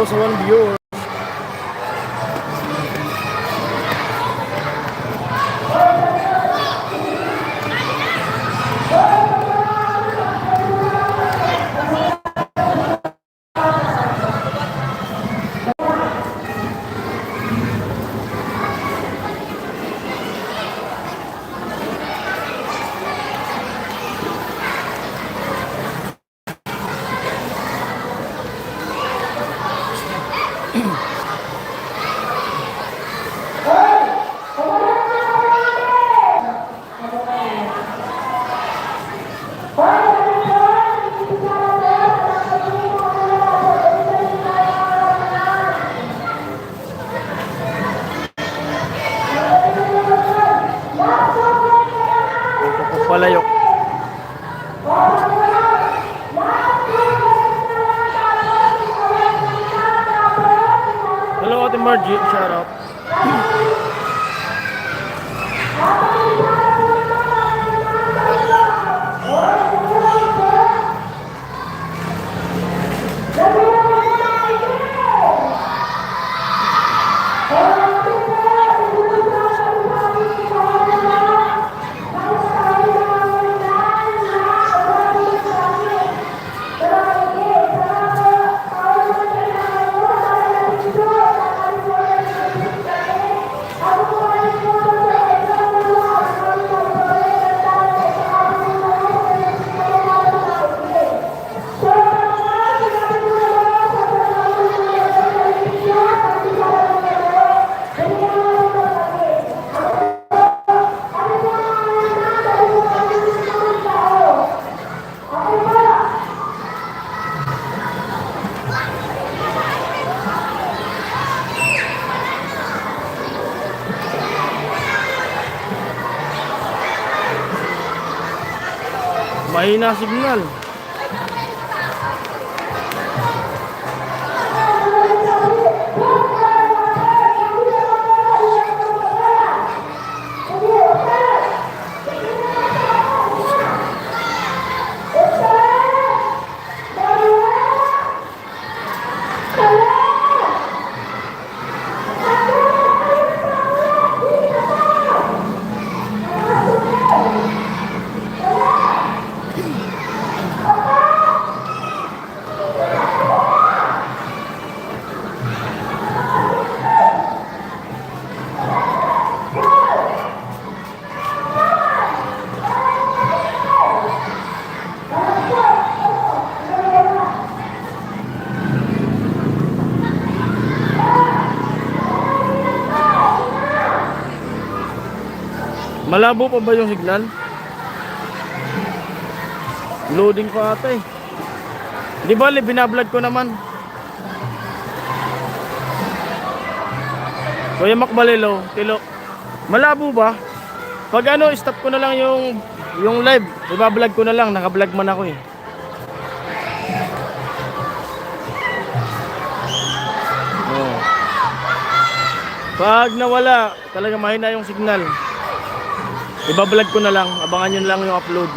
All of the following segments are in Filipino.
hello sa one viewer. Palayok. Hello Ate Margie, shout out. Mahina signal. Malabo pa ba yung signal? Loading pa ata eh. Di ba, binablog ko naman. Kuya Makbalilo, Tilo. Malabo ba? Pag ano, stop ko na lang yung live. Ibablog ko na lang, naka-vlog man ako eh. Oh. Pag nawala, talaga mahina yung signal. Ibablog ko na lang, abangan nyo lang yung upload.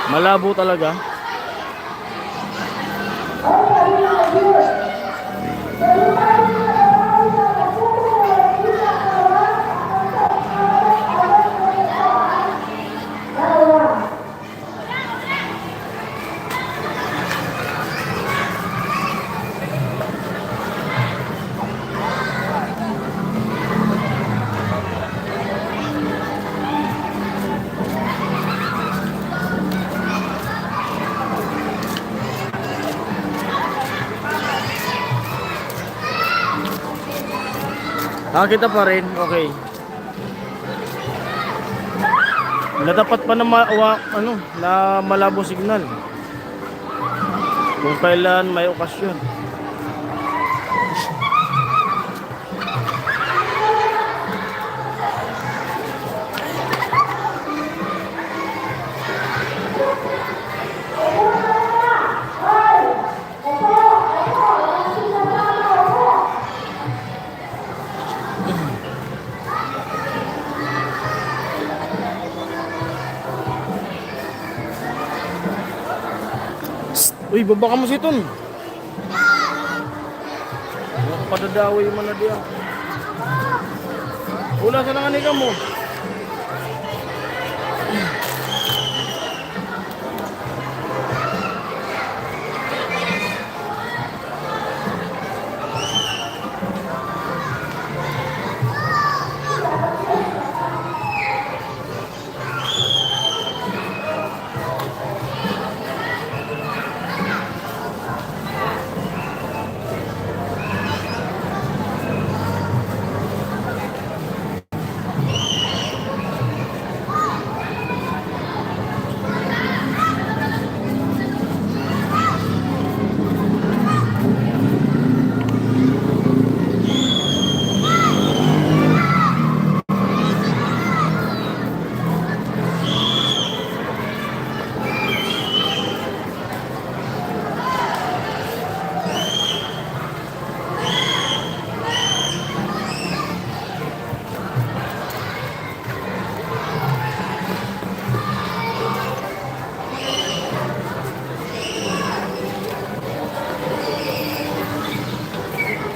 Malabo talaga. Kita pa rin, okay. Natapat pa na na malabo signal. Kung kailan may okasyon. Uy, baba ka mo si Ton. Padadaway mo na diyan. Wala sa nanganika mo.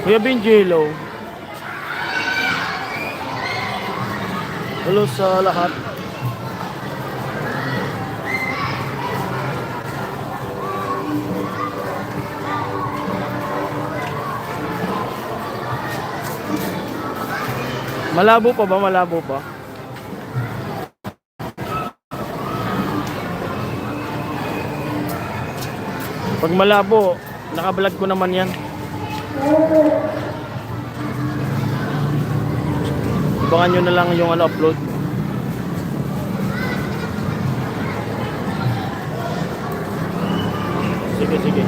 Kuya Benji, hello. Hello sa lahat. Malabo pa ba? Malabo pa? Pag malabo, nakablog ko naman yan. Abangan nyo na lang yung upload. Sige, sige.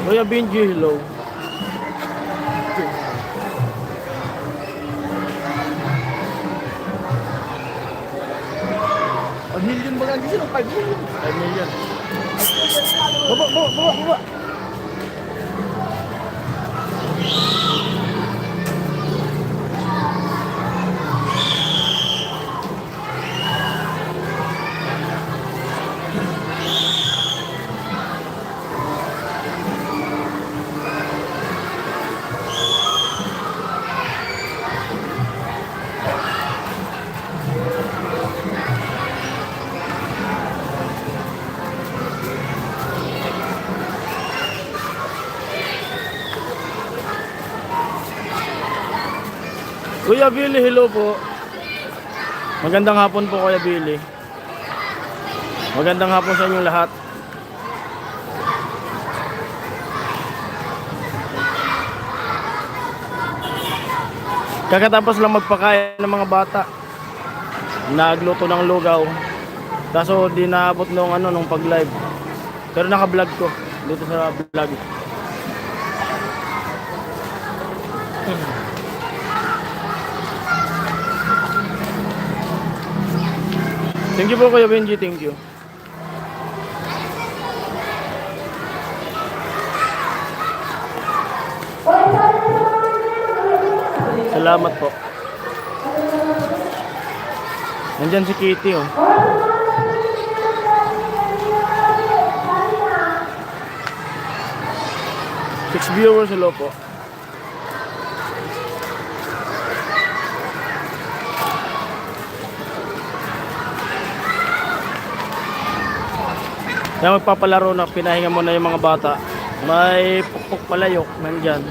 Kuya Benji, hello. Pag million ba lang sila? 5 million. 5 million. Baba, baba, baba, baba. Kuya Billy, hello po. Magandang hapon po Kuya Billy. Magandang hapon sa inyong lahat. Kakatapos lang magpakain ng mga bata. Nagluto ng lugaw. Kaso di naabot nung pag-live. Pero naka-vlog ko dito sa vlog. Thank you po Kuya Benji, thank you. Salamat po. Nandyan si Kitty oh. Six viewers, hello po. Kaya magpapalaro na, pinahinga mo na yung mga bata. May pukpuk palayok nandyan.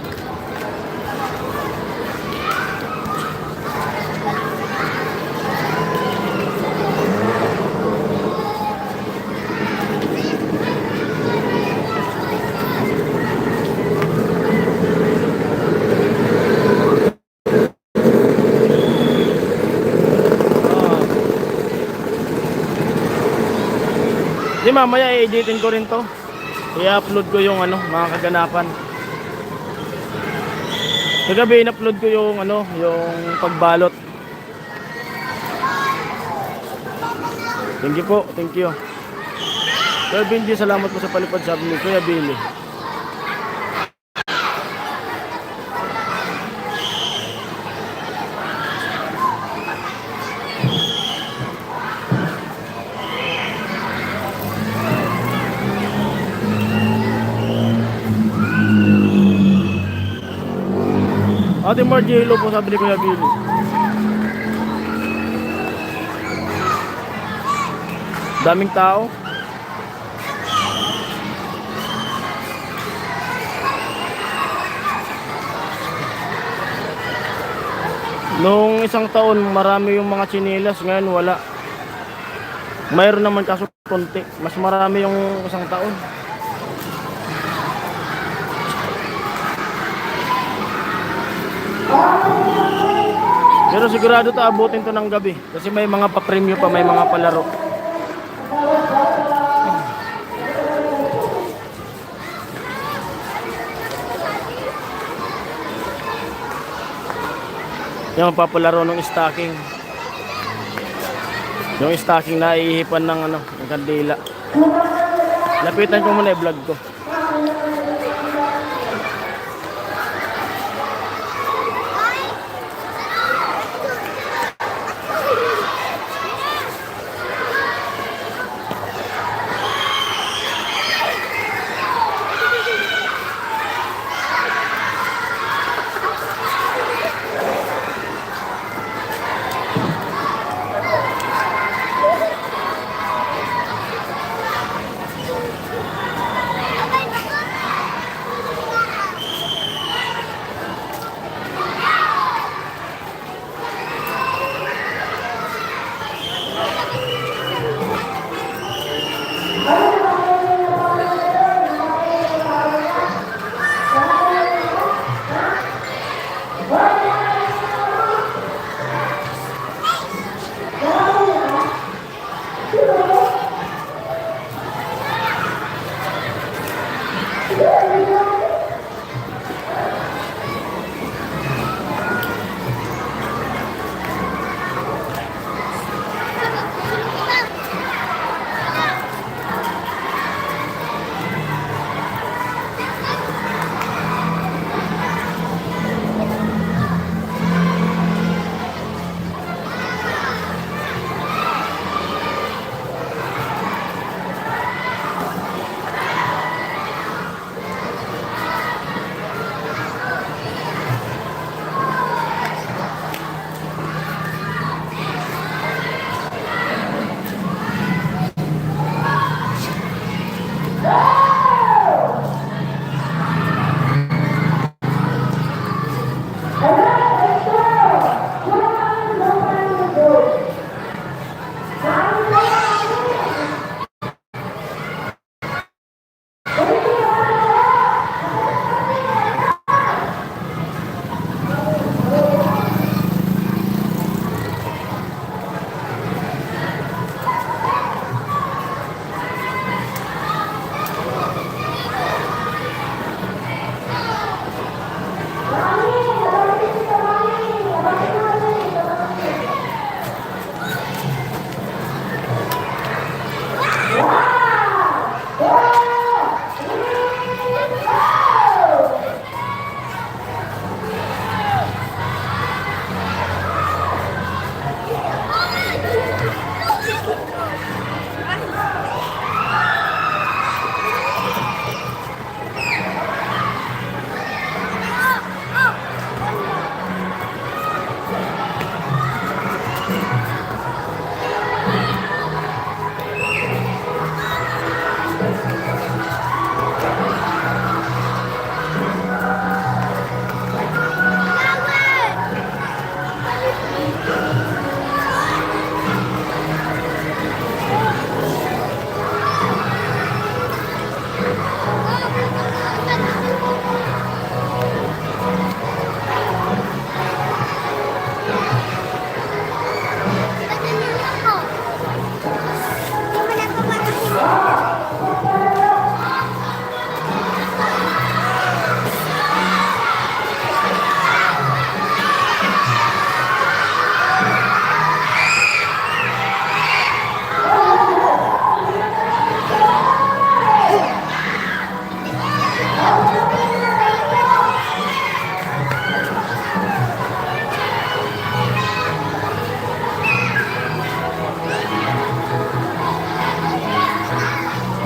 Di mamaya i-editin ko rin to. i-upload ko yung ano, mga kaganapan. Kagabi in-upload ko yung ano, yung pagbalot. Thank you po, thank you. Kuya Benji, salamat po sa palipad sabi ni Kuya Billy. Ate Margie, hello po sabi ni Kuya Billy. Daming tao. Nung isang taon, marami yung mga tsinelas. Ngayon, wala. Mayroon naman kaso konti. Mas marami yung isang taon. Pero sigurado to abutin to ng gabi. Kasi may mga pa-premyo pa, may mga palaro. Yung papalaro ng stocking. Yung stocking na ihipan ng ano, ng kandila. Lapitan ko muna i-vlog ko.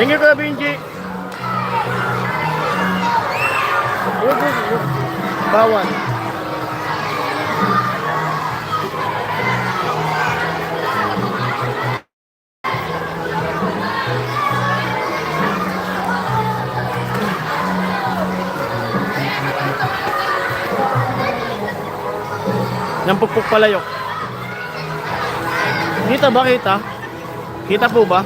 Thank you, Kuya Benji. Bawal. Yung pukpuk palayok. Kita ba, kita? Kita po ba?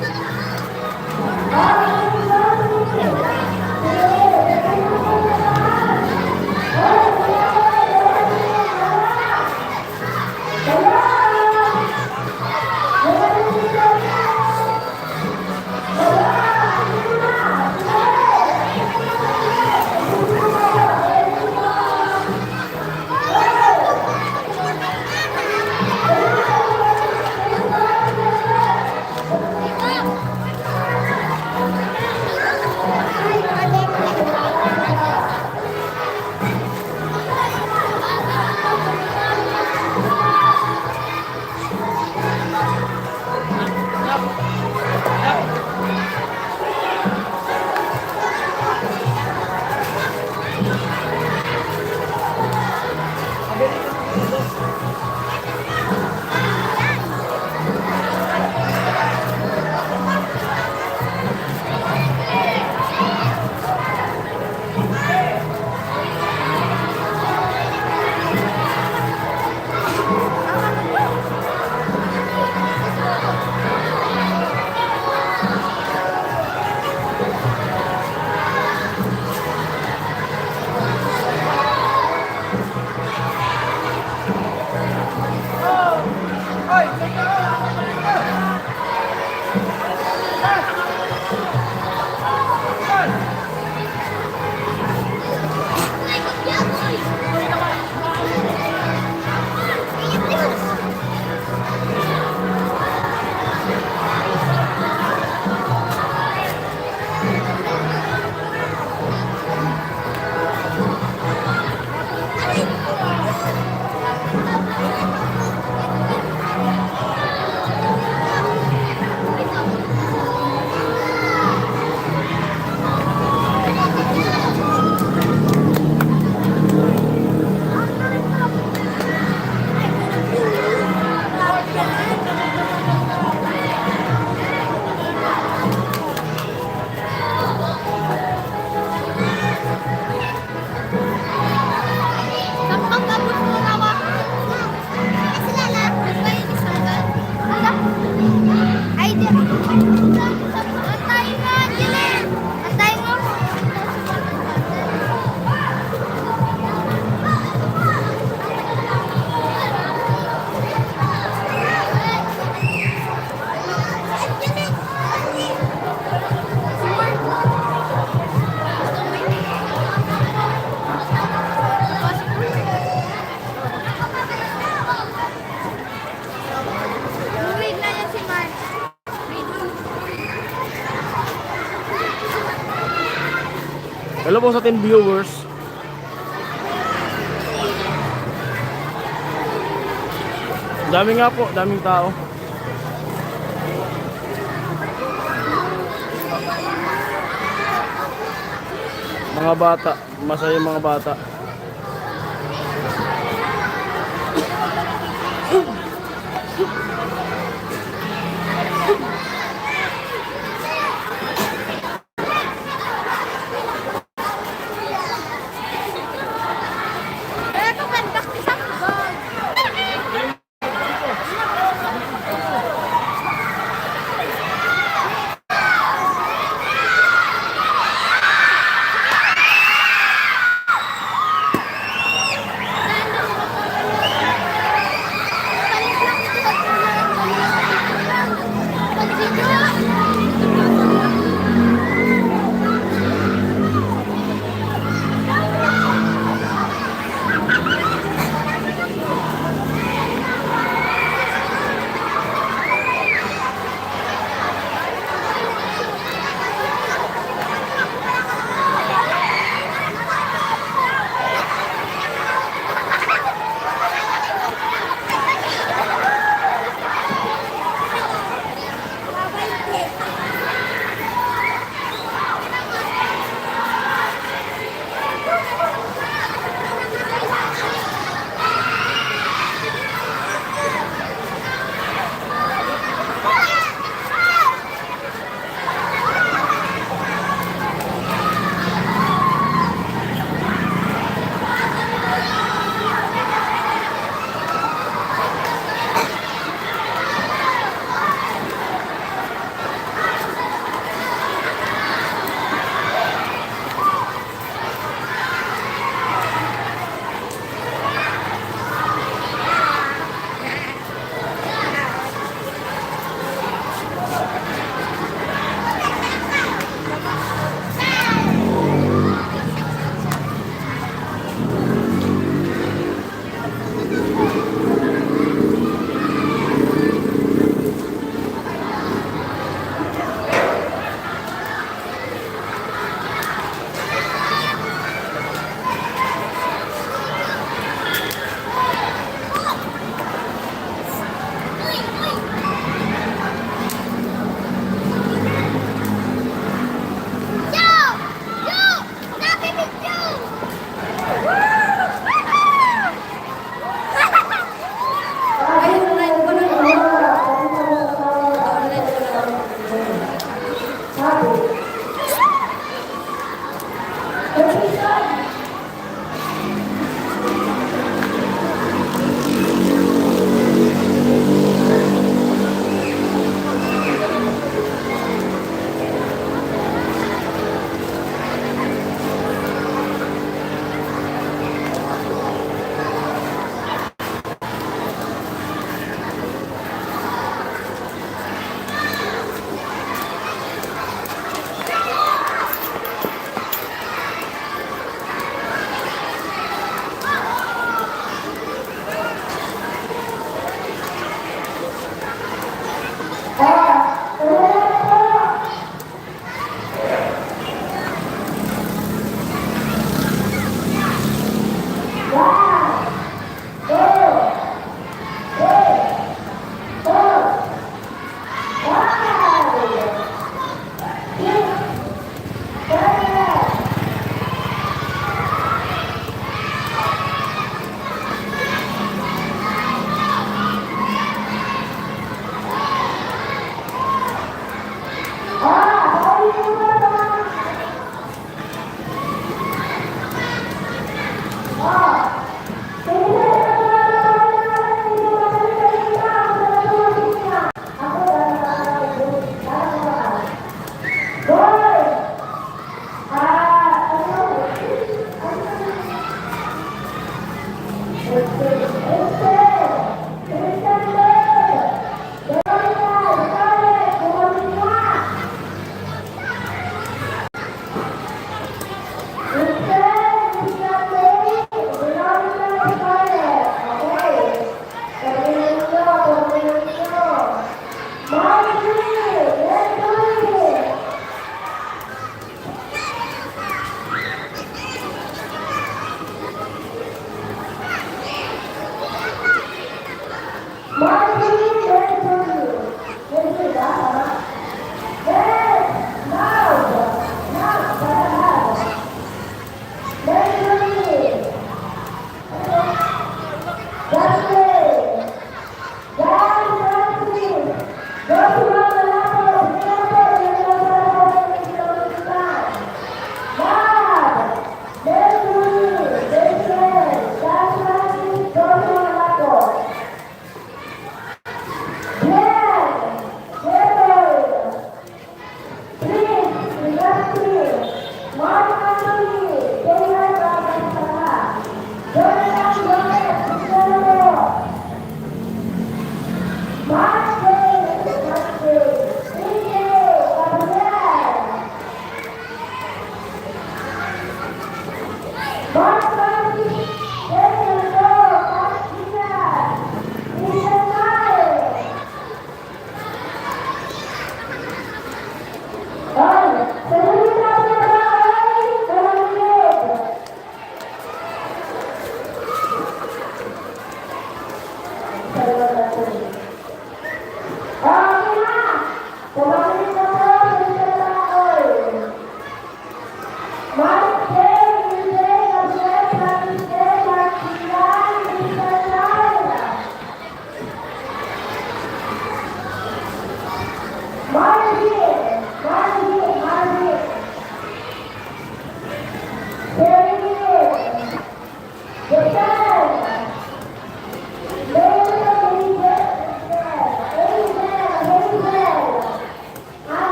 Hello po sa ating viewers. Dami nga po, daming tao. Mga bata, masaya mga bata.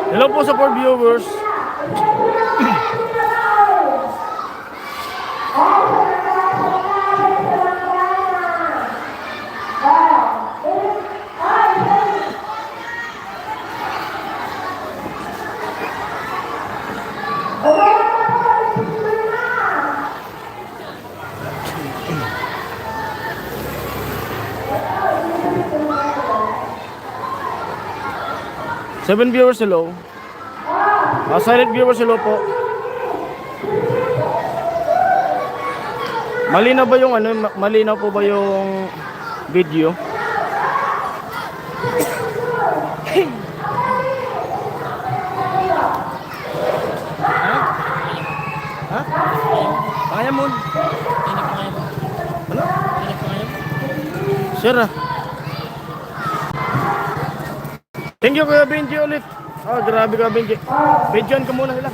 Hello po sa 4 viewers. Seven viewers, hello. Silent viewers, hello po. Malinaw ba yung ano, malinaw po ba yung video? Ha? Kaya mo. Ano? Sir ah. Thank you Kuya Benji ulit. Oh, grabe Kuya Benji. Benjian ka muna sila.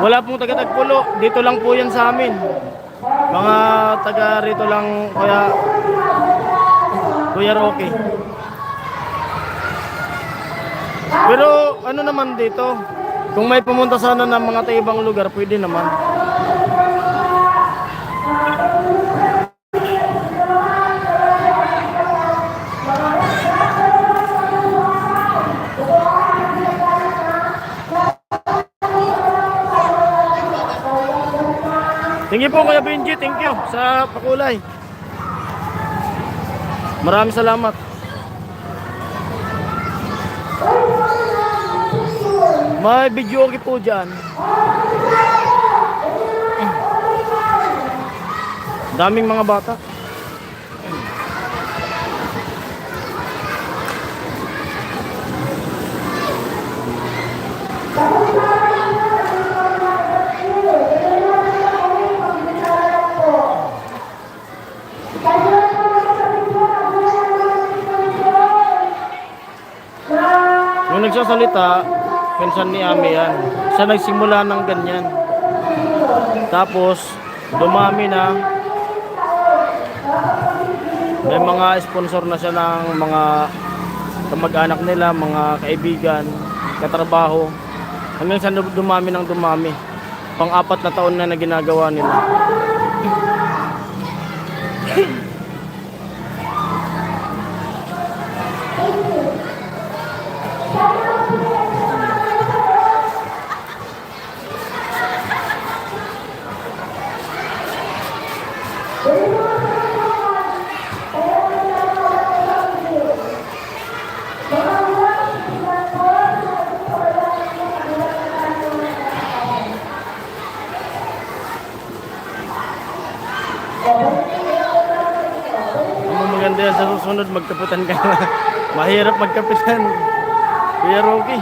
Wala pong taga Tagpulo, dito lang po yan sa amin. Mga taga rito lang, Kuya Rocky. Pero ano naman dito, kung may pumunta sana ng mga ibang lugar, pwede naman. Thank you po Kuya Benji, thank you sa pakulay. Maraming salamat. May video okay po dyan. Daming mga bata. Yung nagsasalita, pinsan ni Ami yan. Siya nagsimula ng ganyan. Tapos, dumami na. May mga sponsor na siya ng mga kamag-anak nila, mga kaibigan, katrabaho. Hanggang sa dumami ng dumami. Pang-4 na taon na ginagawa nila. Ang maganda yan sa susunod, magkapitan ka na. Mahirap magkapitan. Kuya Rocky.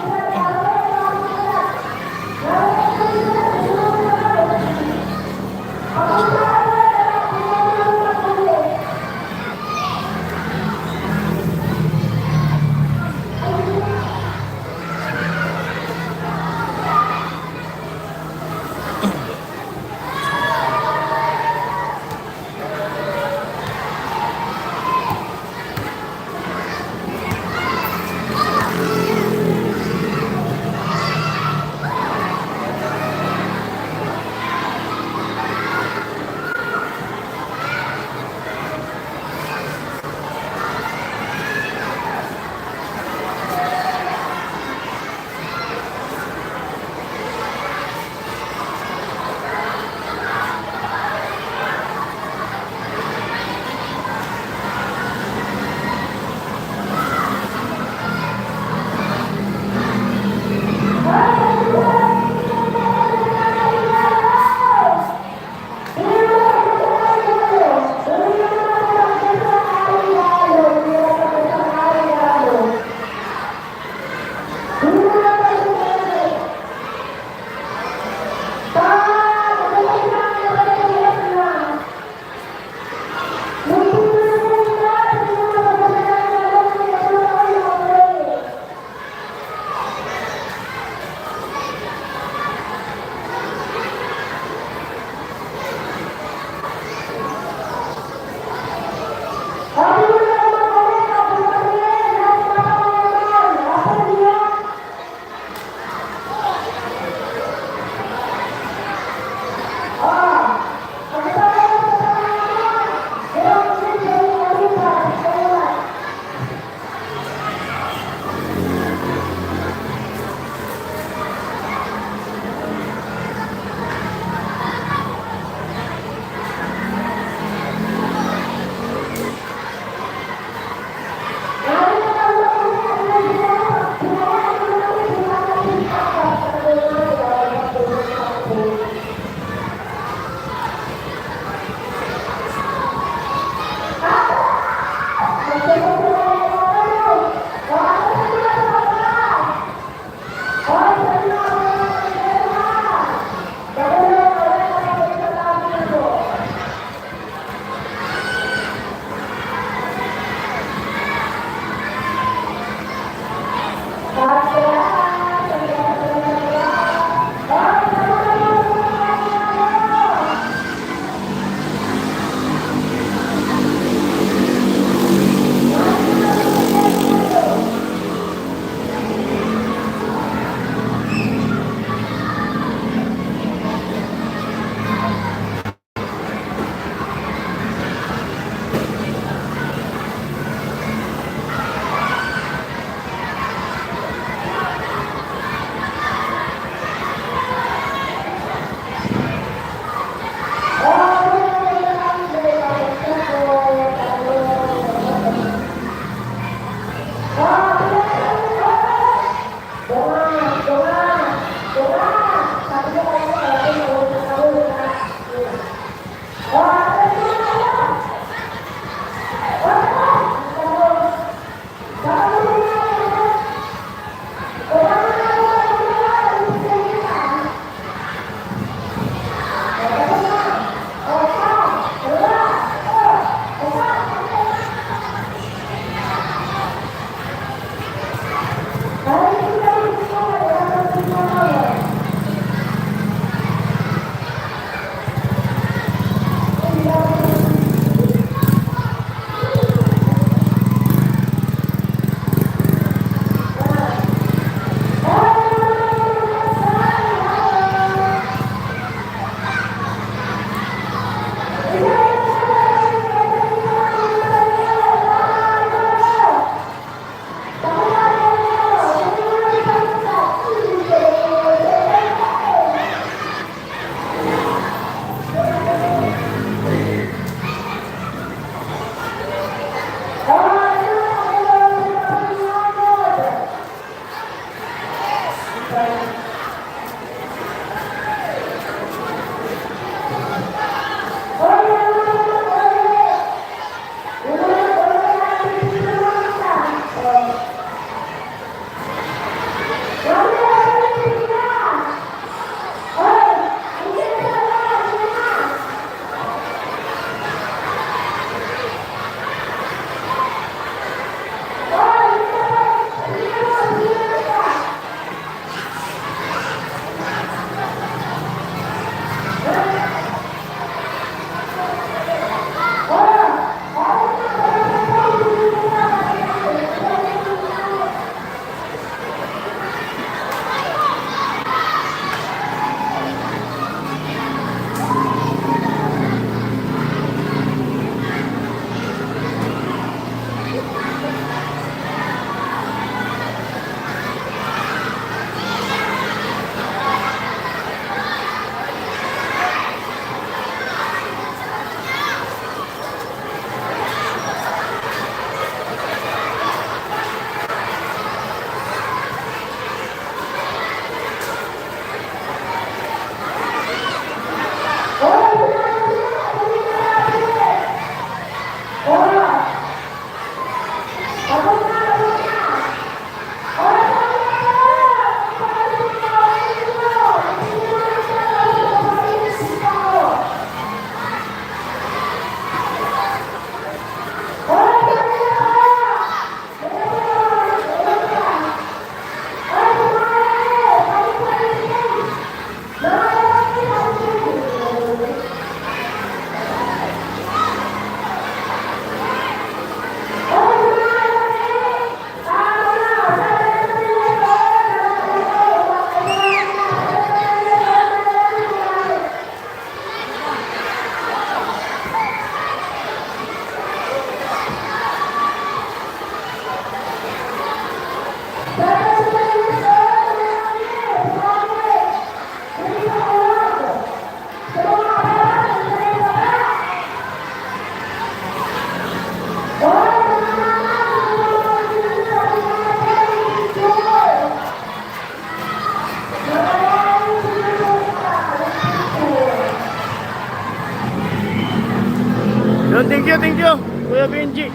Kuya Benji.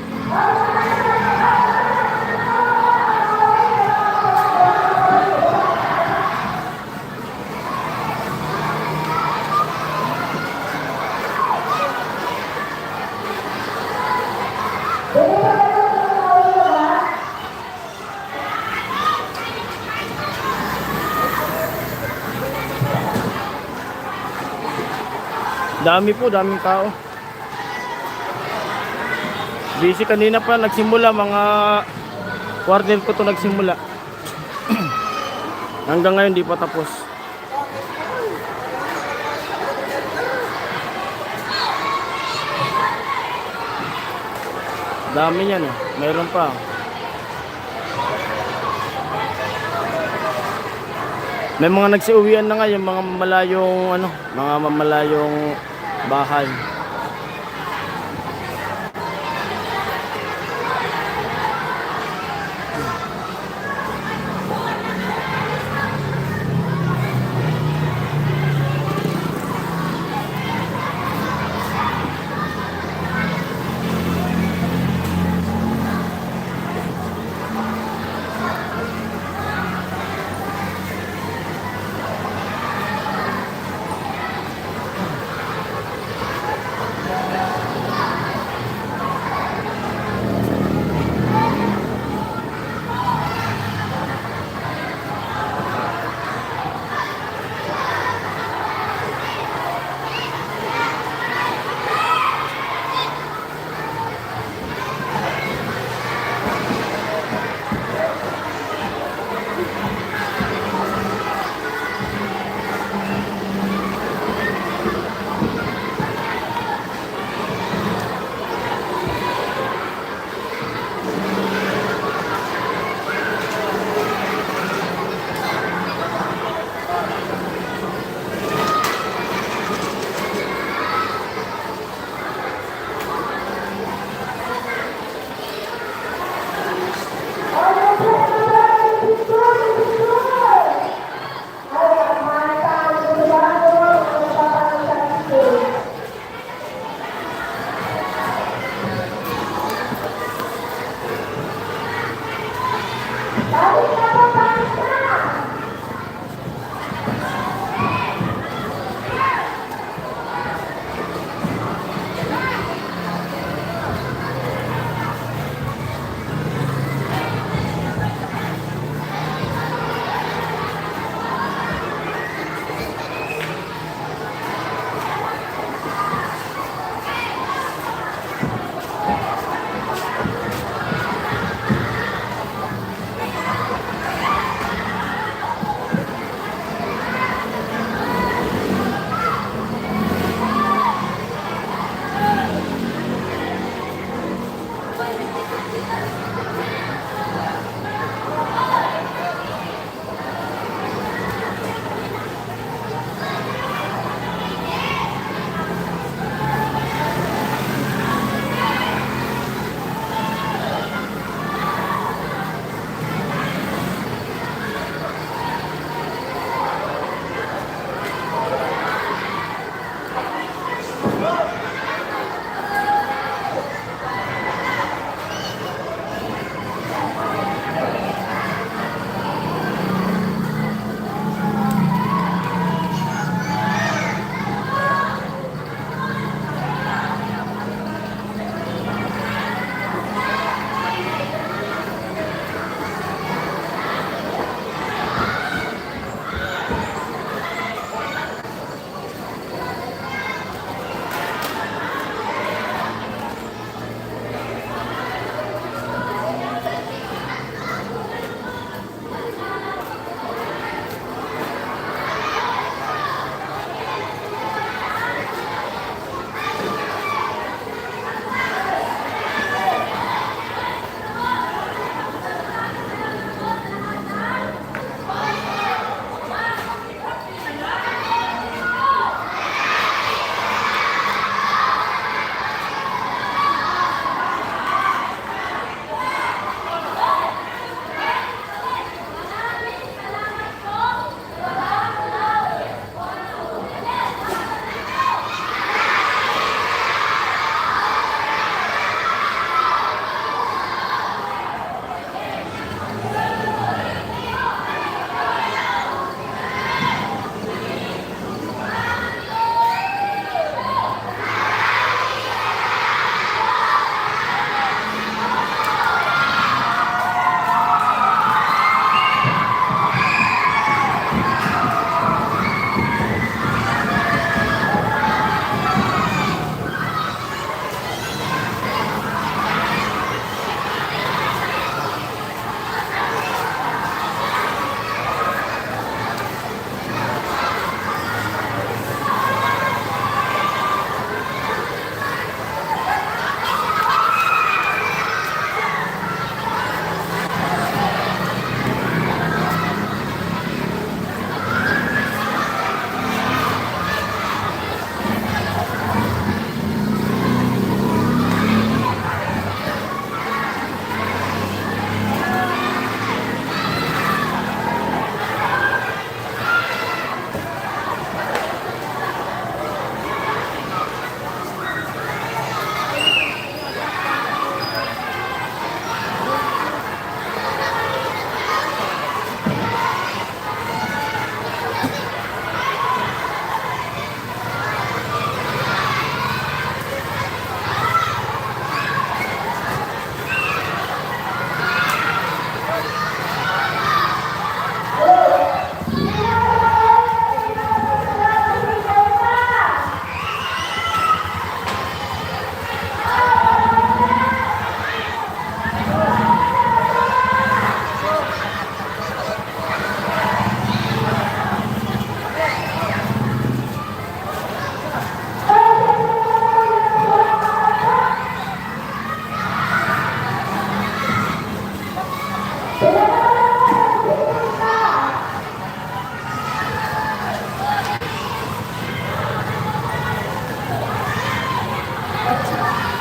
Dami po, daming tao. Busy kanina pa nagsimula, mga quarter ko to nagsimula. Hanggang ngayon di pa tapos. Dami niyan eh. Mayroon pa. May mga nagsiuwian na nga yung mga malayong ano, mga malayong bahay.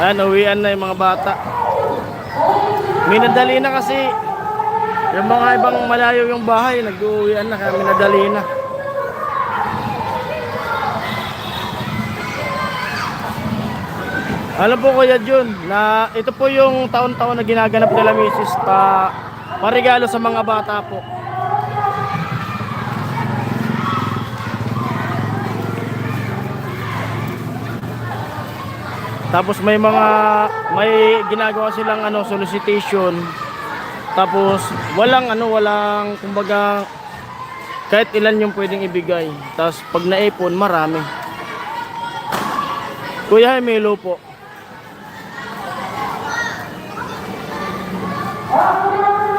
Ayan, uwian na yung mga bata. Minadali na kasi yung mga ibang malayo yung bahay, nag-uwian na kaya minadali na. Alam po Kuya Jun, na ito po yung taon-taon na ginaganap nila misis paregalo sa mga bata po. Tapos may ginagawa silang solicitation. Tapos walang kumbaga kahit ilan yung pwedeng ibigay. Tapos pag naipon, marami. Kuya Melo po.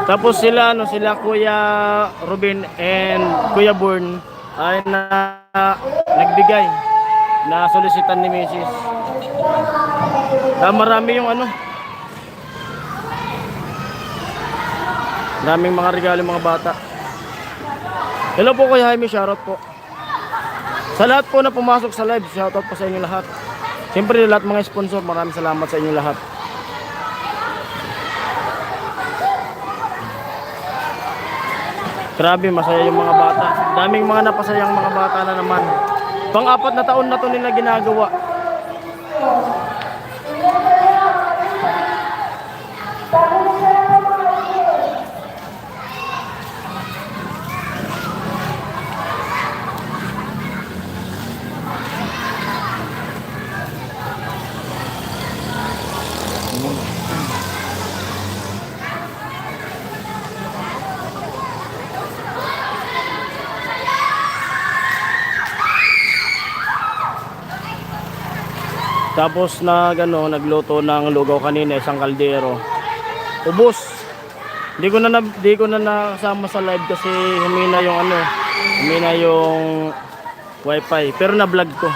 Tapos sila Kuya Ruben and Kuya Born ay nagbigay na solicitan ni Mrs. Marami yung daming mga regalo mga bata. Hello po Kuya Jaime, shoutout po. Sa lahat po na pumasok sa live, shoutout po sa inyo lahat. Siyempre lahat mga sponsor, maraming salamat sa inyo lahat. Grabe, masaya yung mga bata. Daming mga napasayang mga bata na naman. Pang-4 na taon na to nila ginagawa. Tapos nagluto ng lugaw kanina, isang kaldero. Ubos. Di ko na nasama sa live kasi humina yung wifi. Pero na-vlog ko.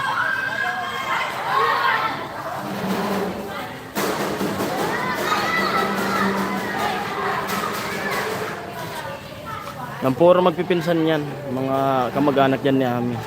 Nang puro magpipinsan yan, mga kamag-anak yan ni Ami.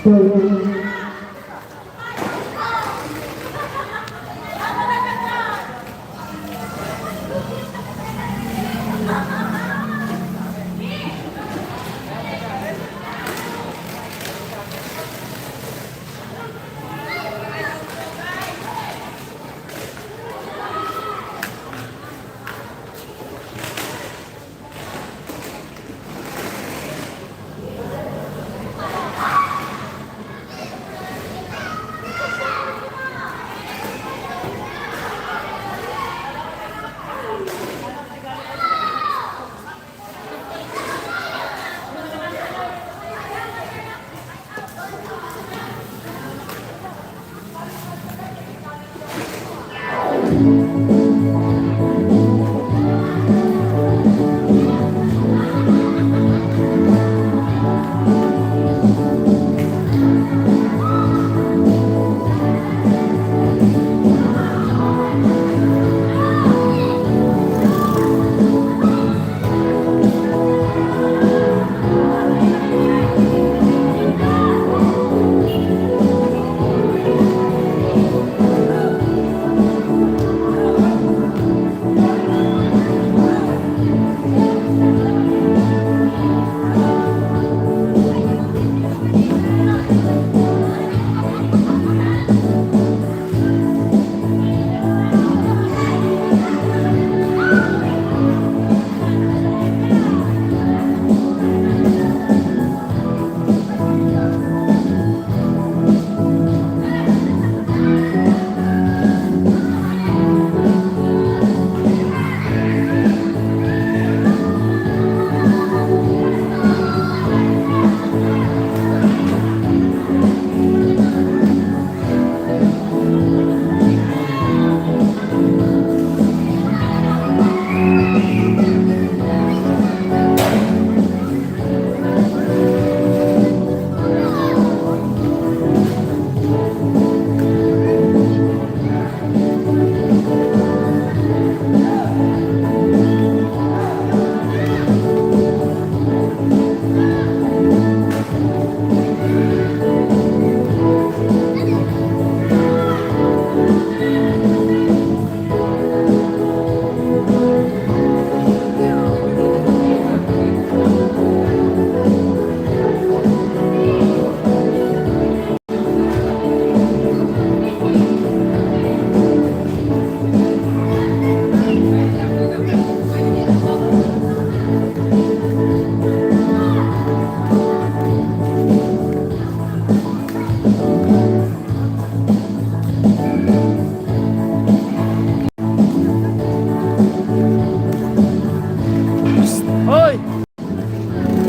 Hoy!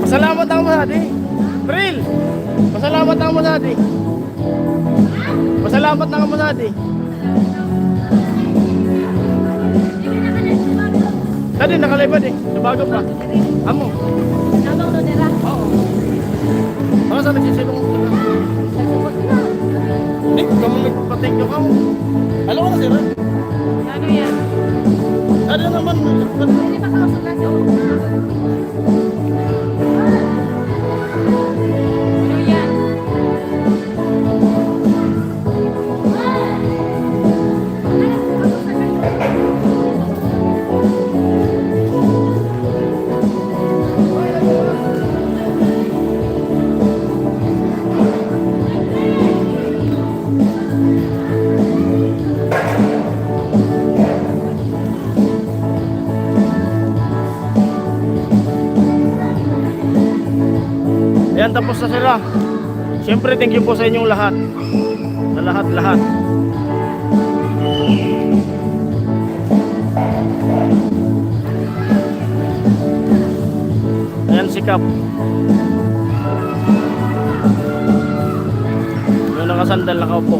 Pasalamat ako mo dati. Real! Pasalamat ako mo dati. Pasalamat ako mo dati. Dati nakalipad eh. Nabago pa. Amo. Nabang no dira. Oo. Ano sa nagsisilong? Nagsuot na. Hindi, kamo nagpating ka mo. Alam ko na sir. Ano yan? Ano naman? Hindi pa kausap na si Ogo. Ano yan? Ayan, tapos na sila. Siyempre, thank you po sa inyong lahat. Sa lahat-lahat. Ayan si Kap. Yung nakasandal nakaupo.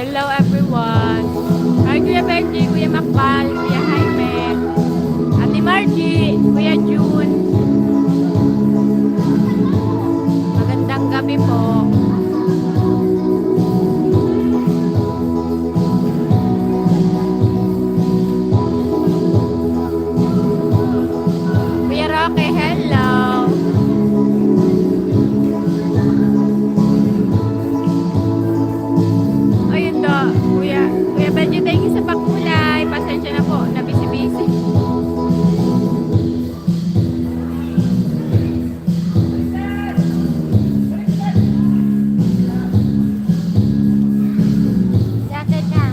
Hello everyone. Hi Kuya Benji, Kuya Makbal, Kuya Jaime, Ate Margie, Kuya June. Magandang gabi po. Kuya Roque, hello. Ayun do, Kuya Benji, thank you sa pakulay. Pasensya na po, na busy-busy. Jacket na.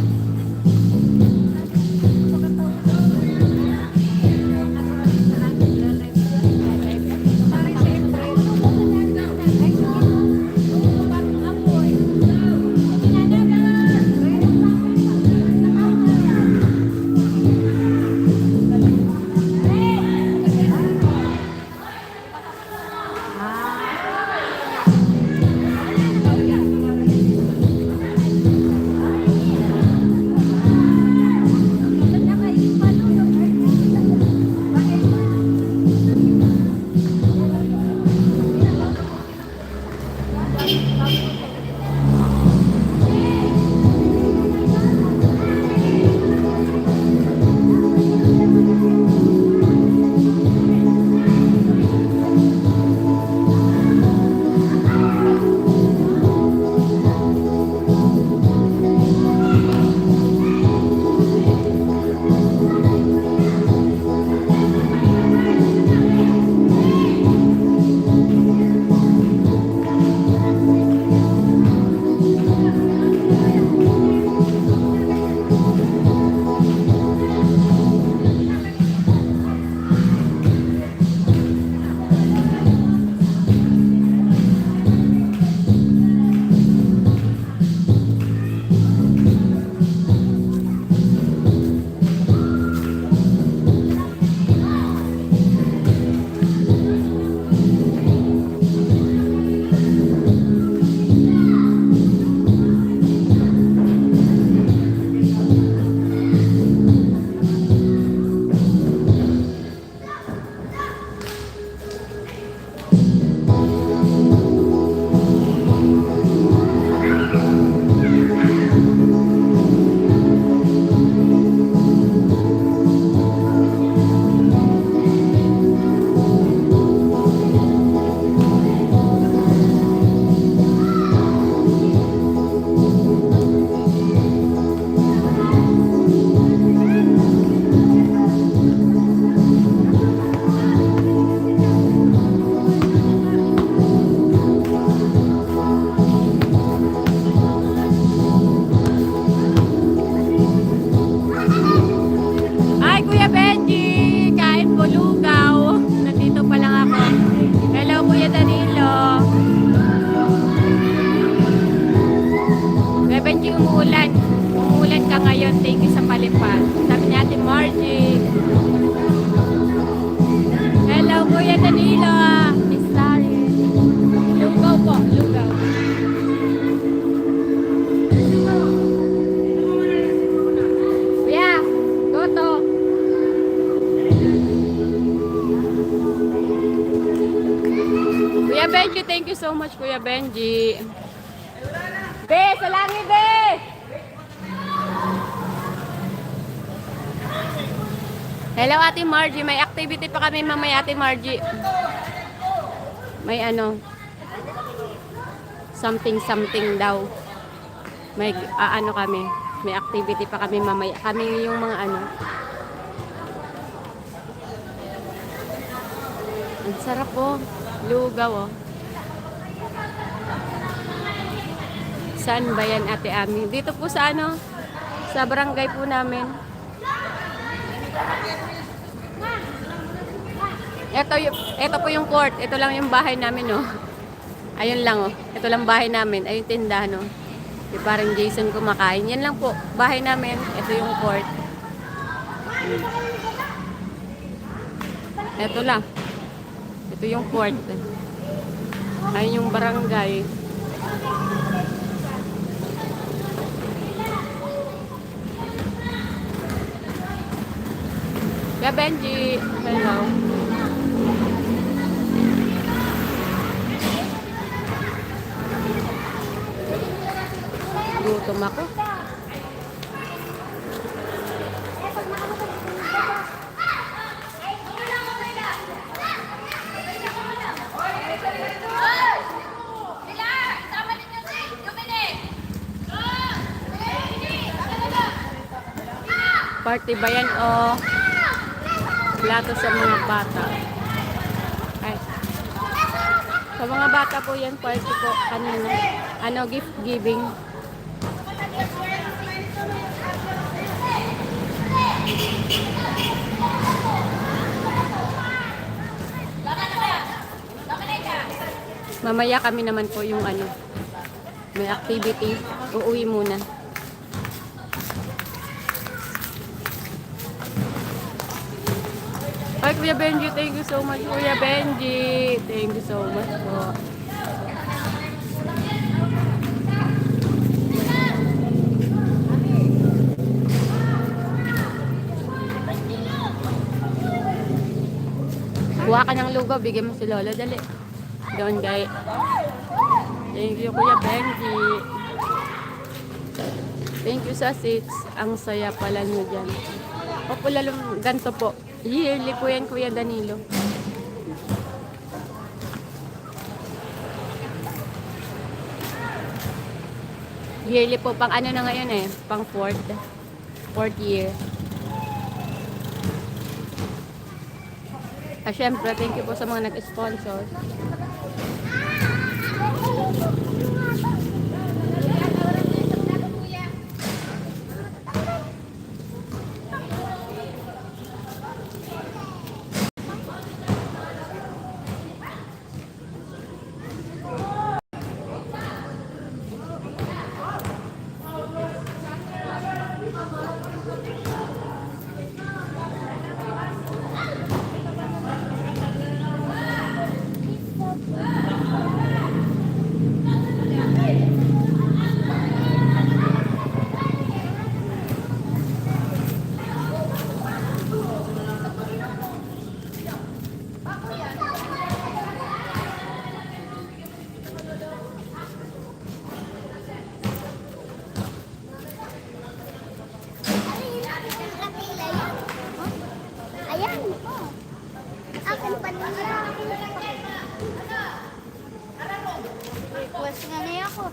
Hi Kuya Benji, kain po lugaw. Nandito pa lang ako. Hello Kuya Danilo. Kuya Benji, umuulan. Umuulan ka ngayon. Thank you sa palipad. Sabi ni Ate Margie. Hello Kuya Danilo. Miss Lauren. Lugaw po, lugaw. Kuya, goto. Kuya Benji, thank you so much Kuya Benji. Be, sa langit be! Hello Ate Margie, may activity pa kami mamaya Ate Margie. May ano, something daw. May ano kami, may activity pa kami mamaya. Kami yung mga ano. Ang sarap po, lugaw oh. Saan ba yan Ate Ami? Dito po sa ano, sa barangay po namin. Ito po yung court. Ito lang yung bahay namin, oh. Ayun lang, oh. Ito lang bahay namin. Ayun tindahan, oh. Yung parang Jason kumakain. Yan lang po, bahay namin. Ito yung court. Ito lang. Ito yung court. Ayun yung barangay. Kuya Benji, hello. Gutom ako. Party ba yan o plato sa mga bata? Ay. Sa mga bata po yan, party po kanina. Ano, gift giving. Mamaya kami naman po yung ano, may activity. Uuwi muna. Ay, Kuya Benji, thank you so much, Kuya Benji. Thank you so much po. Kuha ka ng lugaw, bigyan mo si Lolo, dali. Doon, guys. Thank you, Kuya Benji. Thank you sa seats. Ang saya pala nyo dyan. Opo, lalong ganito po. Yearly po yan, Kuya Danilo. Yearly po, pang ano na ngayon eh, pang fourth year. Syempre, thank you po sa mga nag-sponsor. Ayan. Akin pa nila. Request nga niya ako.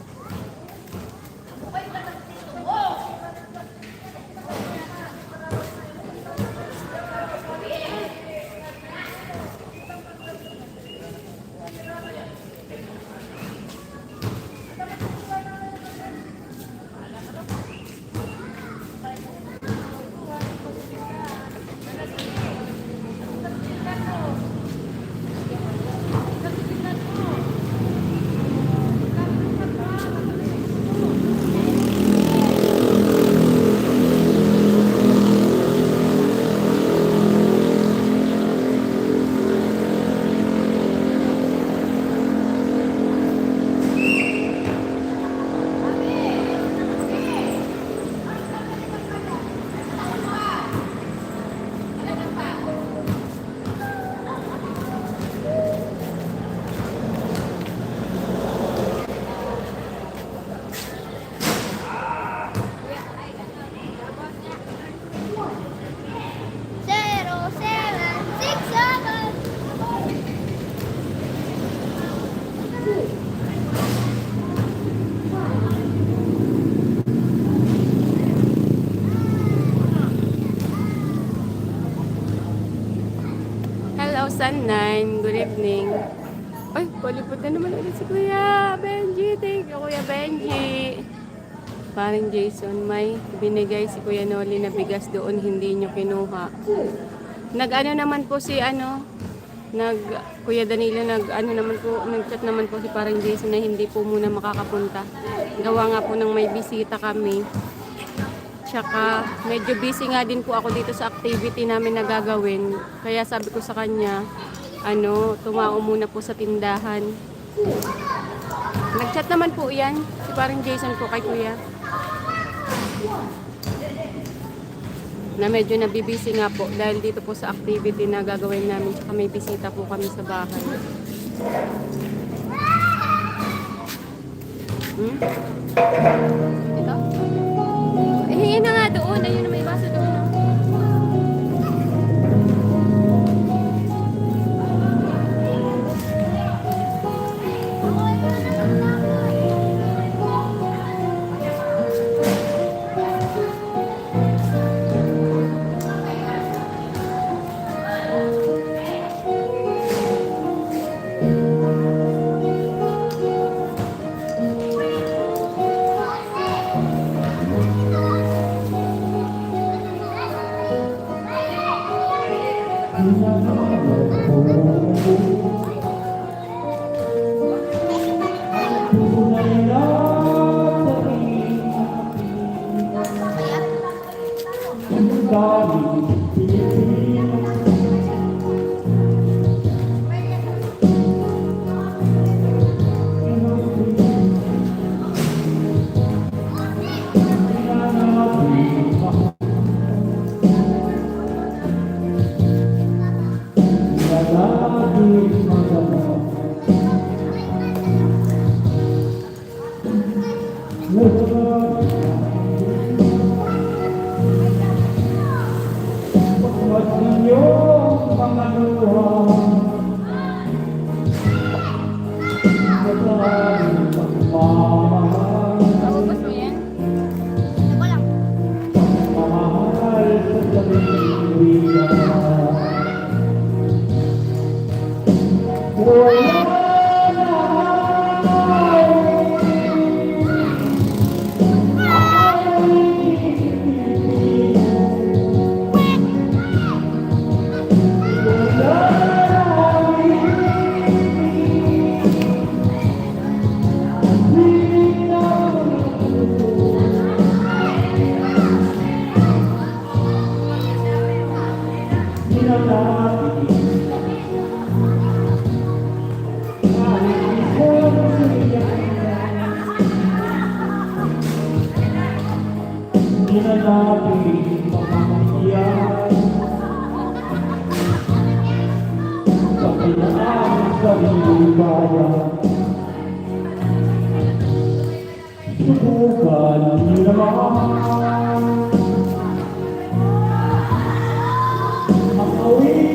Hello, Sun 9. Good evening. Ay, palipot na naman ulit si Kuya Benji. Thank you, Kuya Benji. Parang Jason, may binigay si Kuya Noli na bigas doon, hindi nyo kinuha. Nag-ano naman po si Kuya Danilo, nag-chat naman po si parang Jason na hindi po muna makakapunta. Gawa nga po ng may bisita kami. Tsaka medyo busy nga din po ako dito sa activity namin na gagawin. Kaya sabi ko sa kanya, tumao muna po sa tindahan. Nag-chat naman po yan, si parang Jason po kay Kuya. na medyo nabibisi nga po dahil dito po sa activity na gagawin namin, tsaka may bisita po kami sa bahay. Hmm? Ito? Eh, hingin na nga doon. Ayun na may baso doon. Paubos mo yan? Wala. Subukan niyo naman makawin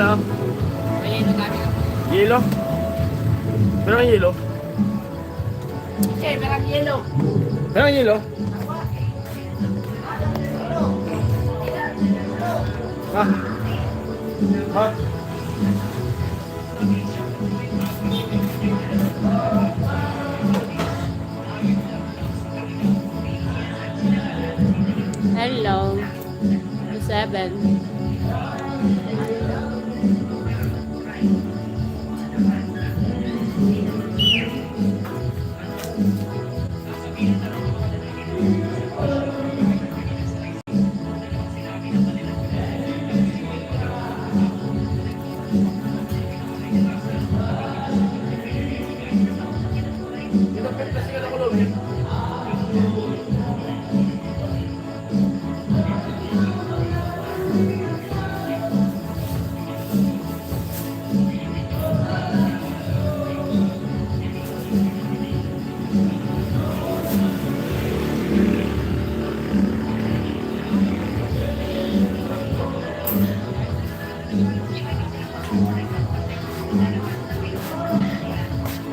Ano? Yelo? Pero ang yelo? Pero ang yelo? Ha? Ha? Hello. 7.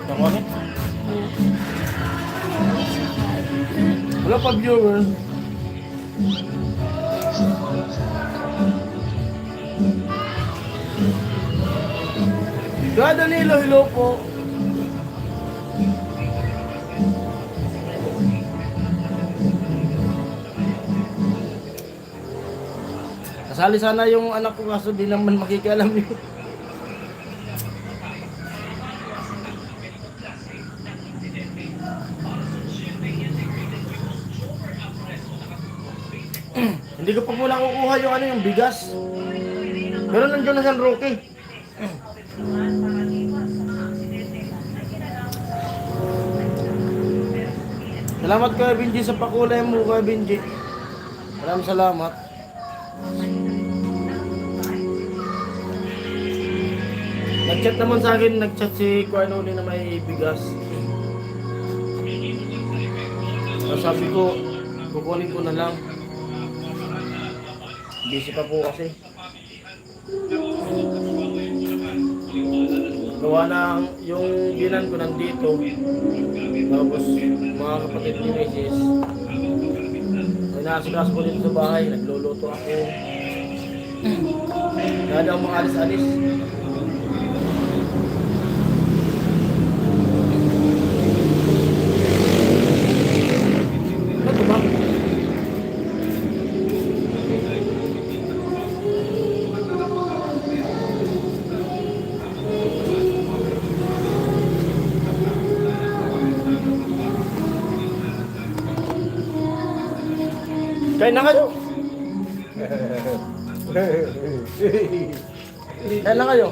Nakuha wala pa viewers. Danilo, hello po. Kasali sana yung anak ko kaso di naman makikialam yun. Hindi ko pa muna kukuha yung ano yung bigas. Pero nandiyan na San Roque. Salamat Kuya Benji sa pakulay mo Kuya Benji. Maraming salamat. Nag-chat naman sa akin, nag-chat si Kuya Noli na may bigas. So, sabi ko, kukunin ko na lang. Busy pa po kasi. Gawa na yung binan ko nandito. Tapos mga kapatid ni Mrs. Ay nakasikas ko dito sa bahay. Nagluluto ako. Kaya daw mga alis-alis. Ano ba? Kain na kayo. Kain na kayo.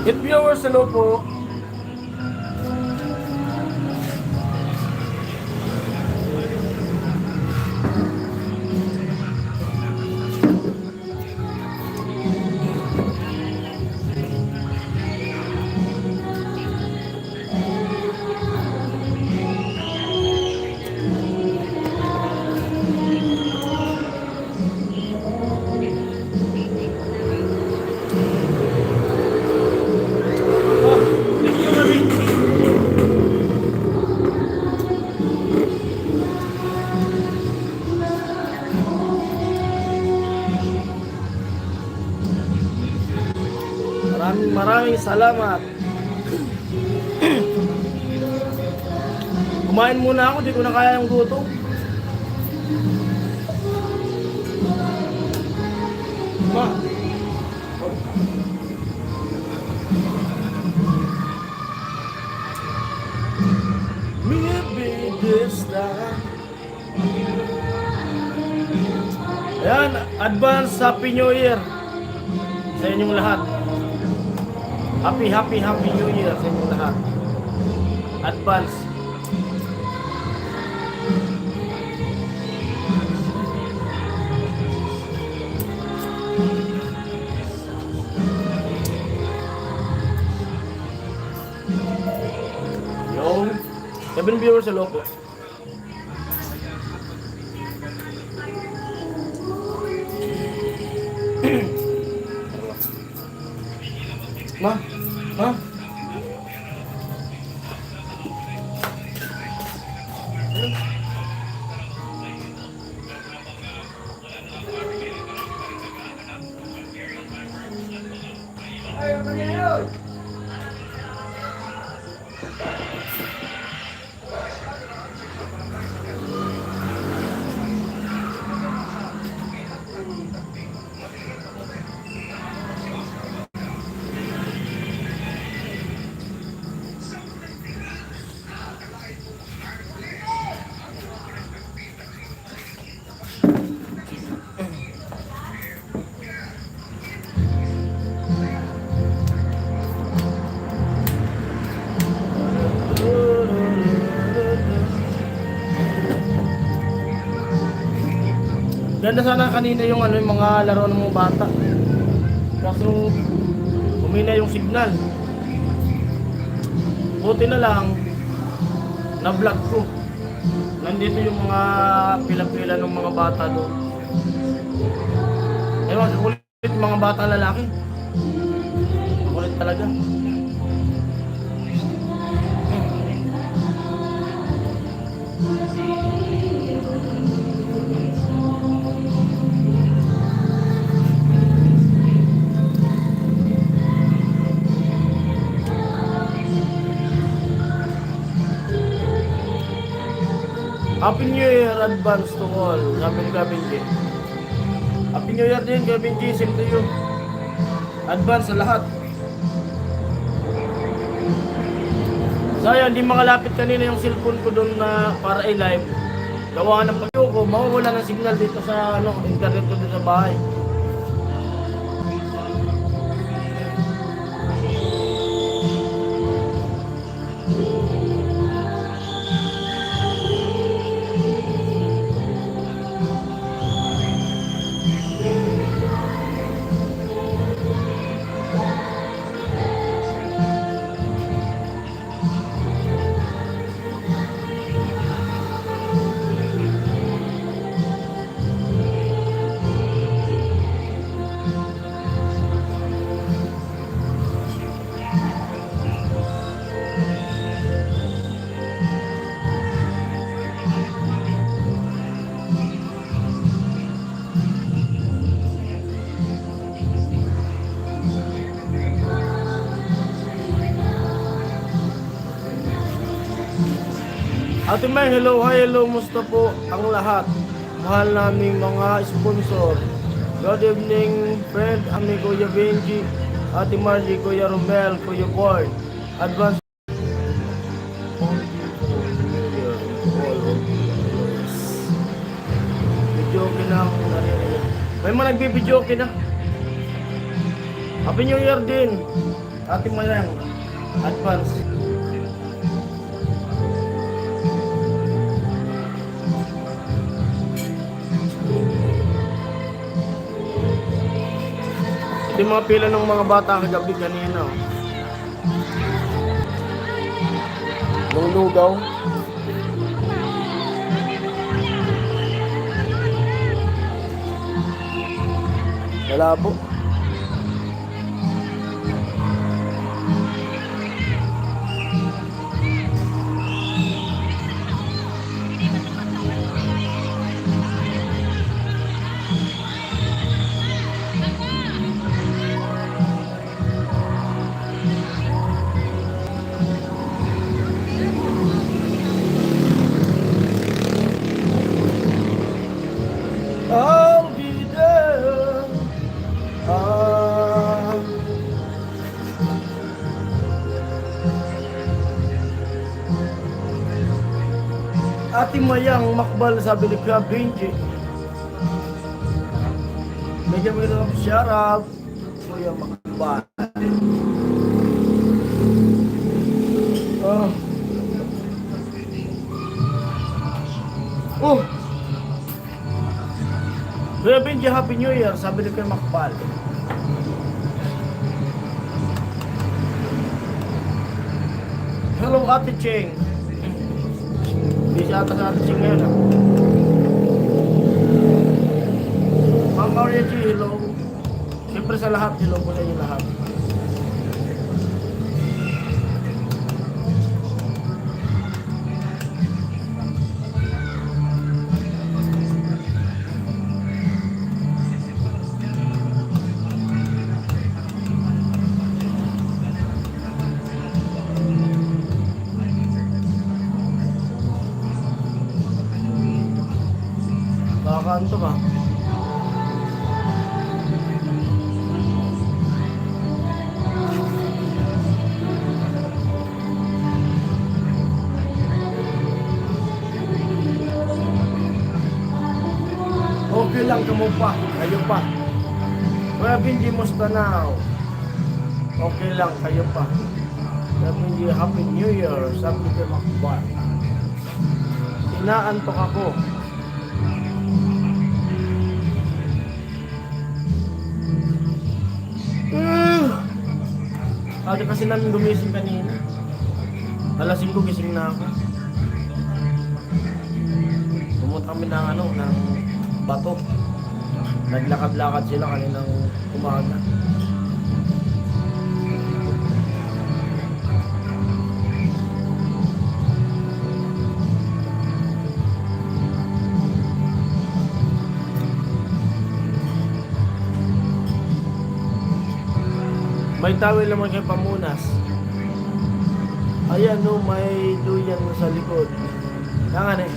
Hit viewers, hello po. Maraming salamat. Kumain muna ako, di ko na kaya yung gutom. Ma. Maybe this time Advance Happy New Year sa inyong lahat. Happy New Year sa inyong lahat. Advance. Yung 7 viewers sa loko. Ma? Ma? Ganda sana kanina yung yung mga laro ng mga bata. Kaso humina yung signal. Buti na lang na-vlog ko. Nandito yung mga pila-pila ng mga bata doon. Ewan, kulit yung mga bata lalaki. Kulit talaga. Happy New Year advance to all. Sabi ni Gavin G. Happy New Year din Gavin G. Same to you. Advance sa lahat. Sayang, hindi makalapit kanina yung cellphone ko doon na para i-live. Gawa ng pagyo ko, mawawala ng signal dito sa internet ko dito sa bahay. Ate May, hello, hi, hello, musta po ang lahat. Mahal naming mga sponsor. Good evening, friend, ami Kuya Benji, Ate Margie, Kuya Romel, Kuya Boy. Advance. Video na ako narinig. May mga nagbibidyo na. Happy New Year din. Ate Mayang, advance. Ito yung mga pila ng mga bata kagabi kanina. Lulugaw. Malabo. I'll be there. Ate Mayang Makbal, sabi ni Kuya Benji. Bigyan mo ng shout out. Kuya Makbal. Oh. Oh. Kuya Benji, Happy New Year. Sabi ni Kuya Makbal. Hello, Ate Cheng. Busy ata sa Ate Cheng ngayon. Ma'am Maria G, hello. Siyempre sa lahat, hello po sa inyo lahat. Kakaanto ka. Okay lang kamo pa, kayo pa. Kuya Benji, musta now? Okay lang, kayo pa. Kuya Benji, Happy New Year. Sabi ko Makbal. Inaantok ako. Ate kasi namin gumising kanina. Alas 5 gising na ako. Pumunta kami ng ng bato. Naglakad-lakad sila kaninang umaga. May tawel naman kay Pamunas. Ayan no, may duyan sa likod. Tangan eh.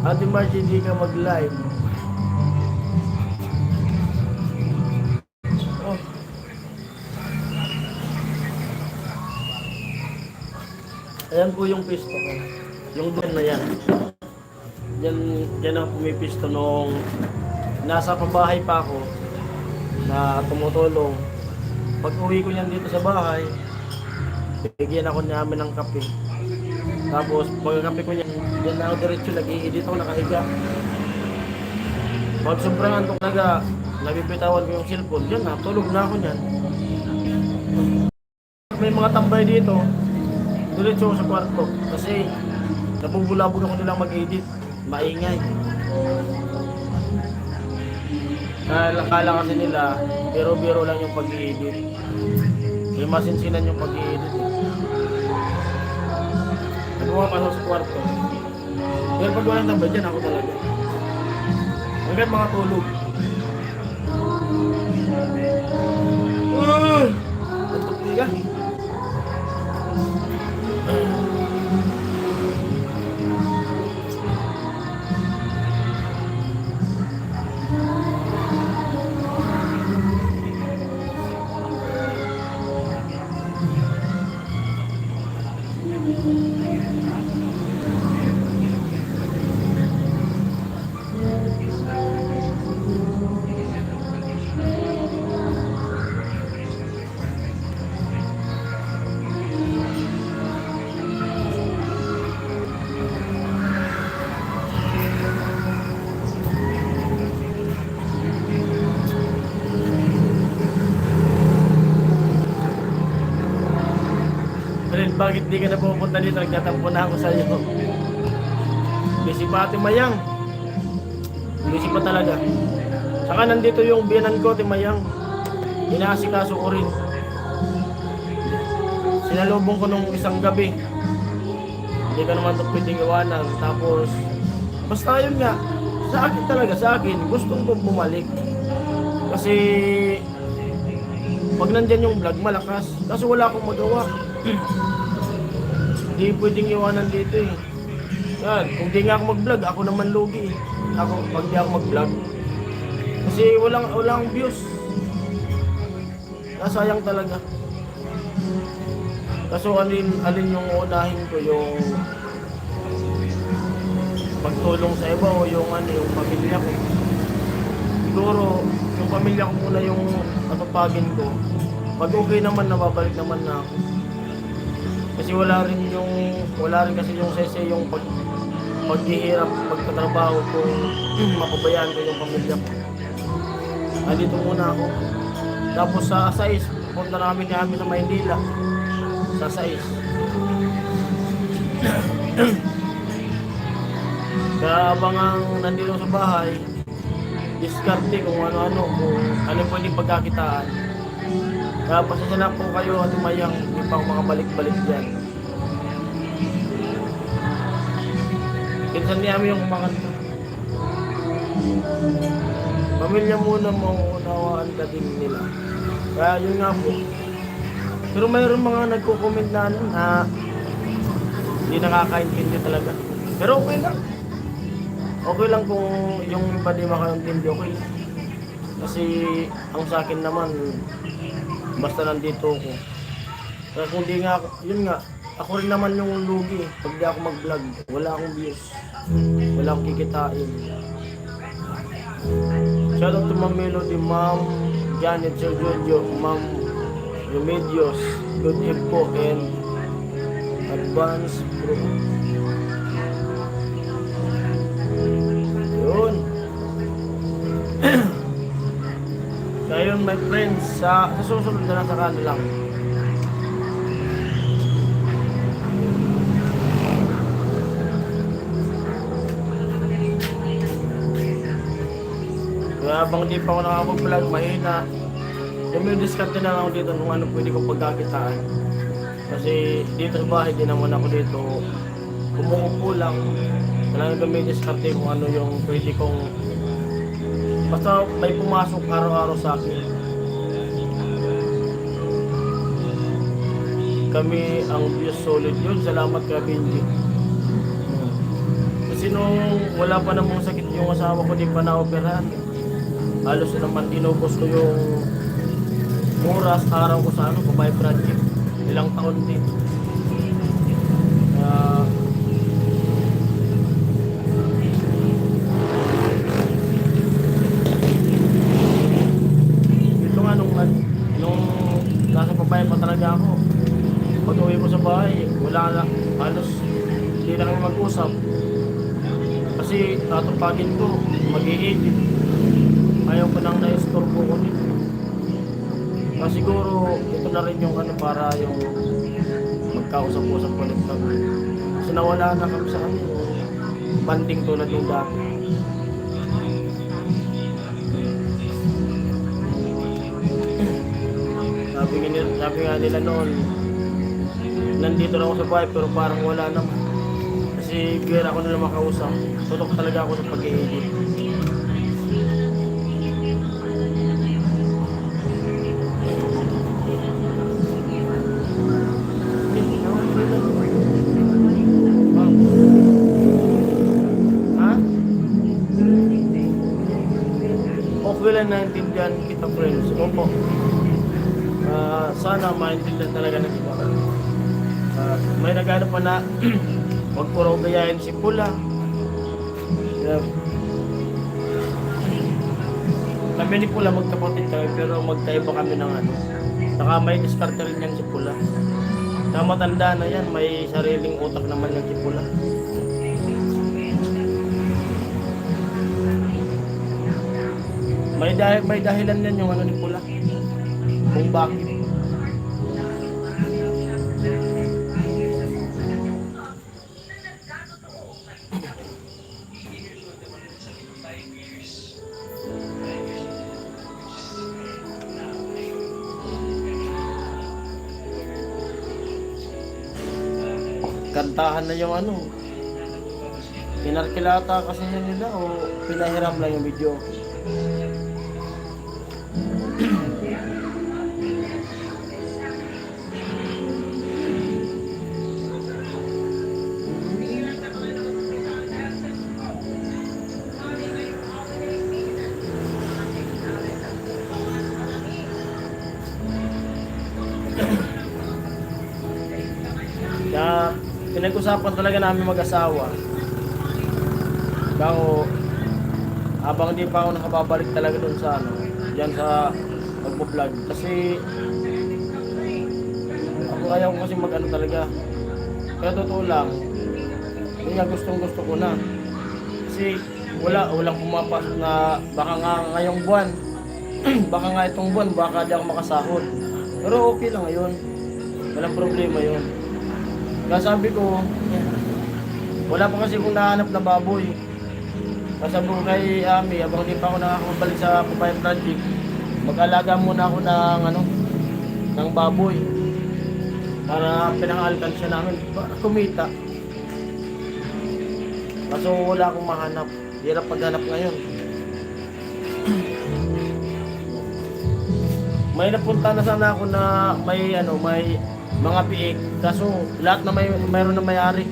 Ate Margie, hindi ka mag-live. Oh. Ayan po yung pisto ko. Yung duyan na yan. Yan ang pumipisto nung nasa pabahay pa ako na tumutulong. Pag uwi ko niyan dito sa bahay, bigyan ako namin ng kape. Tapos pagkape ko niyan, yan na ako diretso nag-i-edit ako nakahiga. Pag sobrang antok nabibitawan ko yung cellphone, yan na, tulog na ako niyan. May mga tambay dito, diretso ako sa kwarto. Kasi nabubulabog ako nilang mag-edit, maingay. Akala kasi nila, biro-biro lang yung pag-i-edit. May masinsinan yung pag-i-edit. Pumapasok sa kwarto. Pero pag walang tambay dyan, ako talaga. Hanggang mga tulog. Antok niya. Bakit di ka na pupunta dito? Nagtatampo na ako sa iyo. Busy pa Ate Mayang. Busy pa talaga. Saka nandito yung biyanan ko, Ate Mayang. Inaasikaso ko rin. Sinalubong ko nung isang gabi. Hindi ka naman ito pwedeng iwanan. Tapos, basta yun nga. Sa akin talaga, sa akin, gustong ko bumalik. Kasi, pag nandyan yung vlog, malakas. Kasi wala akong magawa. Hindi pwedeng iwanan dito eh. Yan, kung di nga ako mag-vlog, ako naman lugi eh. Ako, pag di ako mag-vlog. Kasi walang views. Nasayang talaga. Kaso alin yung unahin ko, yung pagtulong sa iba o yung yung pamilya ko. siguro yung pamilya ko muna yung atupagin ko. Pag okay naman, nababalik naman na ako. Kasi wala rin kasi yung sese yung paghihirap, pagtatrabaho ko, mapabayaan ko yung pamilya ko. Andito muna ako. Tapos sa Sais, punta namin kami sa Maynila. Sa Sais. Kaya habang ang nandito sa bahay, diskarte kung ano-ano, kung ano pwedeng pagkakitaan. Kaya pasensya na po kayo at umayang hindi pa ako makabalik-balik dyan. Kinsan niya yung kumakanta. Pamilya muna mauunawaan ka din nila. Kaya yun nga po. Pero mayroon mga nagko-comment na ano na hindi nakakaintindi talaga. Pero okay lang. Okay lang kung yung iba di makaintindi, okay lang. Kasi ang sa akin naman, basta nandito ako. Kaya kung di nga, yun nga, ako rin naman yung lugi. Pag di ako mag-vlog, wala akong views. Wala akong kikitain. Shout out to Ma'am Melody, Ma'am Janet, Sir Jojo, Ma'am Remedios, Good Info, and Advance Pro. Yun. Kaya yun, my friends, sa susunod na lang sa kanilang. Kaya habang di pa ako nakapag-vlog, mahina. Yung discount na lang ako dito kung ano pwede kong pagkakitaan. Kasi dito sa bahay, di naman ako dito kumukupo lang. Kailangan ko may discount kung ano yung pwede kong basta may pumasok araw-araw sa akin. Kami ang Diyos solid yun. Salamat ka, Benji. Kasi nung wala pa namang sakit yung asawa ko, di pa na-operahan. Halos naman inubos ko yung oras, araw ko sa Kabay Project. Ilang taon din. Ito nga nung nasa Kabay pa talaga ako. Pag uwi ko sa bahay, wala na. Halos hindi na kami mag-usap. Kasi tatupagin ko, mag-i-edit. Ayaw ko nang na-store ko dito. Siguro ito na rin yung ano para yung magkausap-usap ulit kami. Kasi nawala na kami sa ano, banding tulad yung dati. Sabi nga nila noon, nandito na ako sa bahay pero parang wala naman. Kasi bigyan ako nila makausap. Tutok talaga ako sa pag-i-edit. Okay lang naintindihan kita, friends. Opo. Sana maintindihan talaga ng iba. May nagano pa na wag ko raw gayahin si Pula. Kami ni Pula magkapatid kami pero magkaiba kami ng ano. Saka may diskarte rin yan si Pula. Na matanda na yan, may sariling utak naman yan si Pula. May dahilan yan yung ano ni Pula. Kung bakit. Kantahan na yung ano. Pinarkilata kasi nila o pinahiram lang yung video. Kaya pinag-usapan talaga namin mag-asawa. Bago habang hindi pa ako nakababalik talaga doon sa ano, diyan sa pagbo-vlog. Kasi ako ayaw ko kasi mag-ano talaga. Kaya totoo lang, hindi nga gustong gusto ko na. Kasi walang pumapasok na baka nga ngayong buwan, baka nga itong buwan, baka di ako makasahod. Pero okay lang ngayon. Walang problema yun. Kaya sabi ko, wala pa kasi kung nahanap na baboy. Kaya sabi ko kay Ami, habang di pa ako nakakabalik sa Papaya Project, mag-alaga muna ako ng ano, ng baboy. Para pinang-alkansya namin, para kumita. Kaso wala akong mahanap. Hirap paghanap ngayon. May napunta na sana ako na may ano, may mga biik. Kaso lahat na mayroon na may-ari.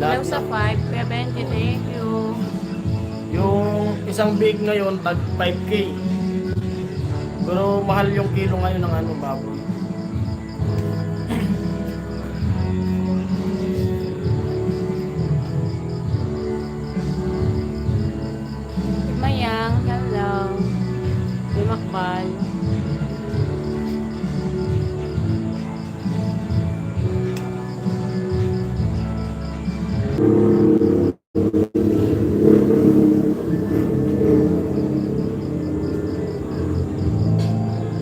Hello sa 5, Kuya Benji, thank you. Yung isang biik ngayon tag 5K. Pero mahal yung kilo ngayon ng ano, baboy. Mayang, hello. Bimakbal.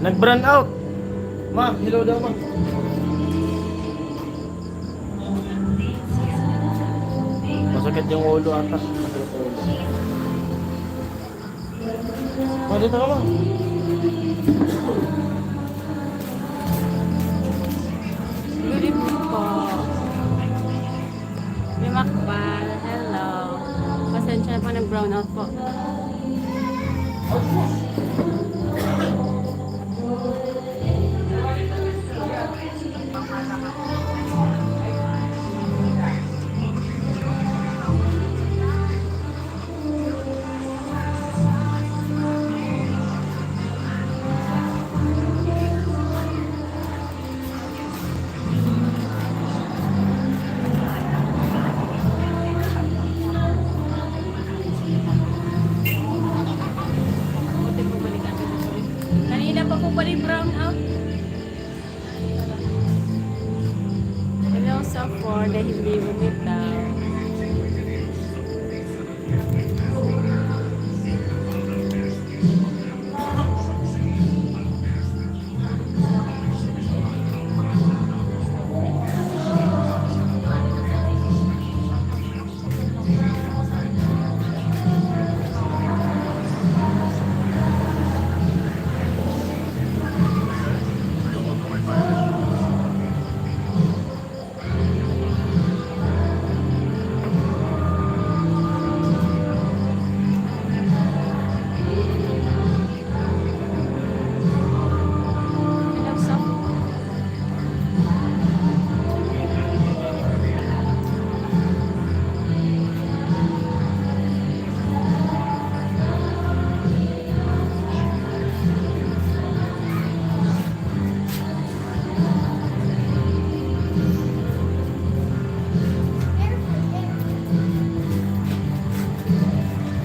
Nag-brand out. Ma, hello daw ma. Masakit yung ulo ata. Masakit yung ulo. Ma, dito ka ma. Good evening po. Bimakbal, hello. Pasensya na po ng brown out po. Buti po balikan ko. Kanina pa po pala yung brown out. Hello sa 4 na hindi bumitaw. Hello sa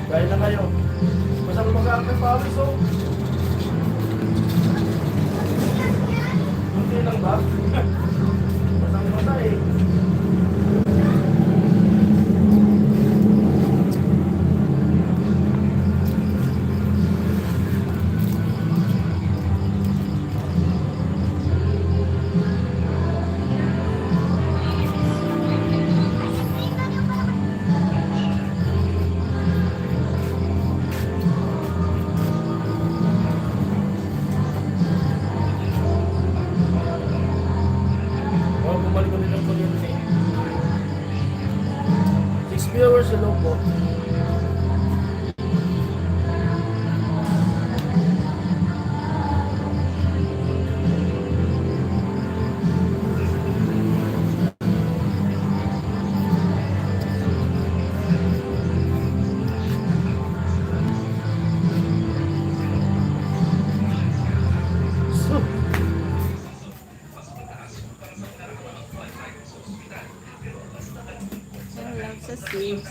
Gaya na kayo. Basta mag-aarap ng pawis oh. Kunti lang ba? Basang-basa eh. Oh, bumalik ulit ang kuryente. 6 viewers sa loob po. So, hello sa 6.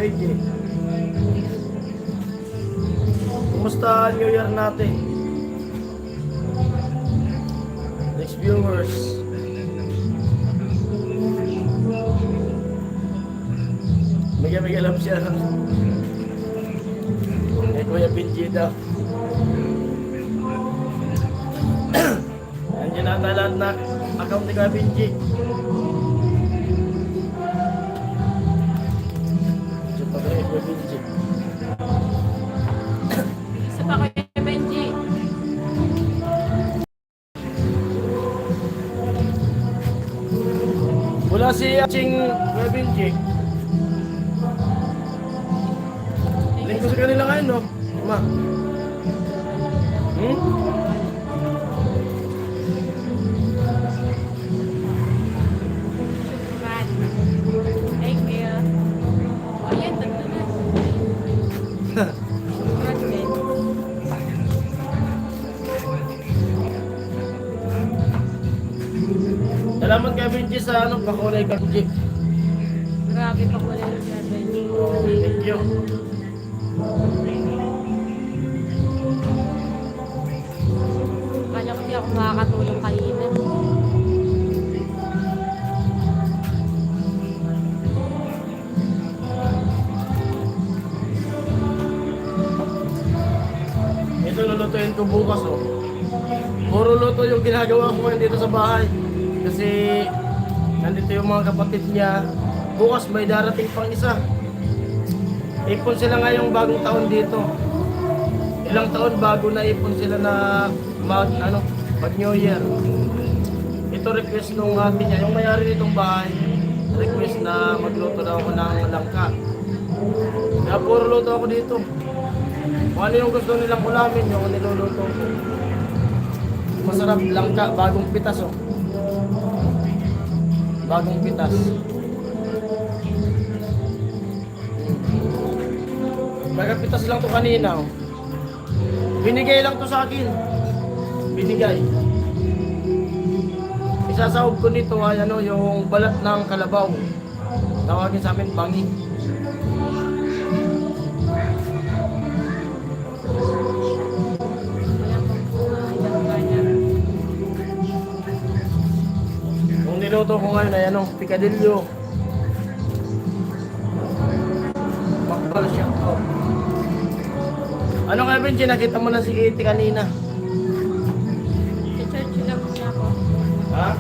AJ. Kumusta New Year natin? Next viewers. May alam siya. Kuya Benji daw. Andiyan na lahat na account ni Kuya Benji. Diyan pa kay Kuya Benji. Isa pa Kuya Benji. Wala si Aching Kuya Benji. Link ko sa kanila ngayon, no? Ma. Thank you. Oh, ayan, tatlo na. Shukran din. Salamat Kuya Benji sa ano, pakulay ka Benji. Grabe pa ko lang siya, Benji. Thank you. Kala ko di ako makakatulong kanina. Ito lulutuin ko bukas, oh. Puro luto yung ginagawa ko ngayon dito sa bahay. Kasi nandito yung mga kapatid niya. Bukas may darating pang isa. Ipon sila ngayong bagong taon dito. Ilang taon bago na ipon sila na mag New Year. Ito request nung ate niya, yung may-ari nitong bahay. Request na magluto daw ako ng langka. Kaya puro luto ako dito. Kung ano yung gusto nilang ulamin, yung niluluto ko. Masarap langka, bagong pitas, oh. Bagong pitas. Nagapitas lang to kanina, oh. Binigay lang to sa akin. Binigay. Isasahog ko nito ay ano, yung balat ng kalabaw. Tawagin sa amin bangi. Yung niluto ko ngayon ay ano, pikadilyo. Makbal siya. Oh. Ano nga Benji, nakita mo na si Kitty kanina? Sa church lang muna ako. Ha?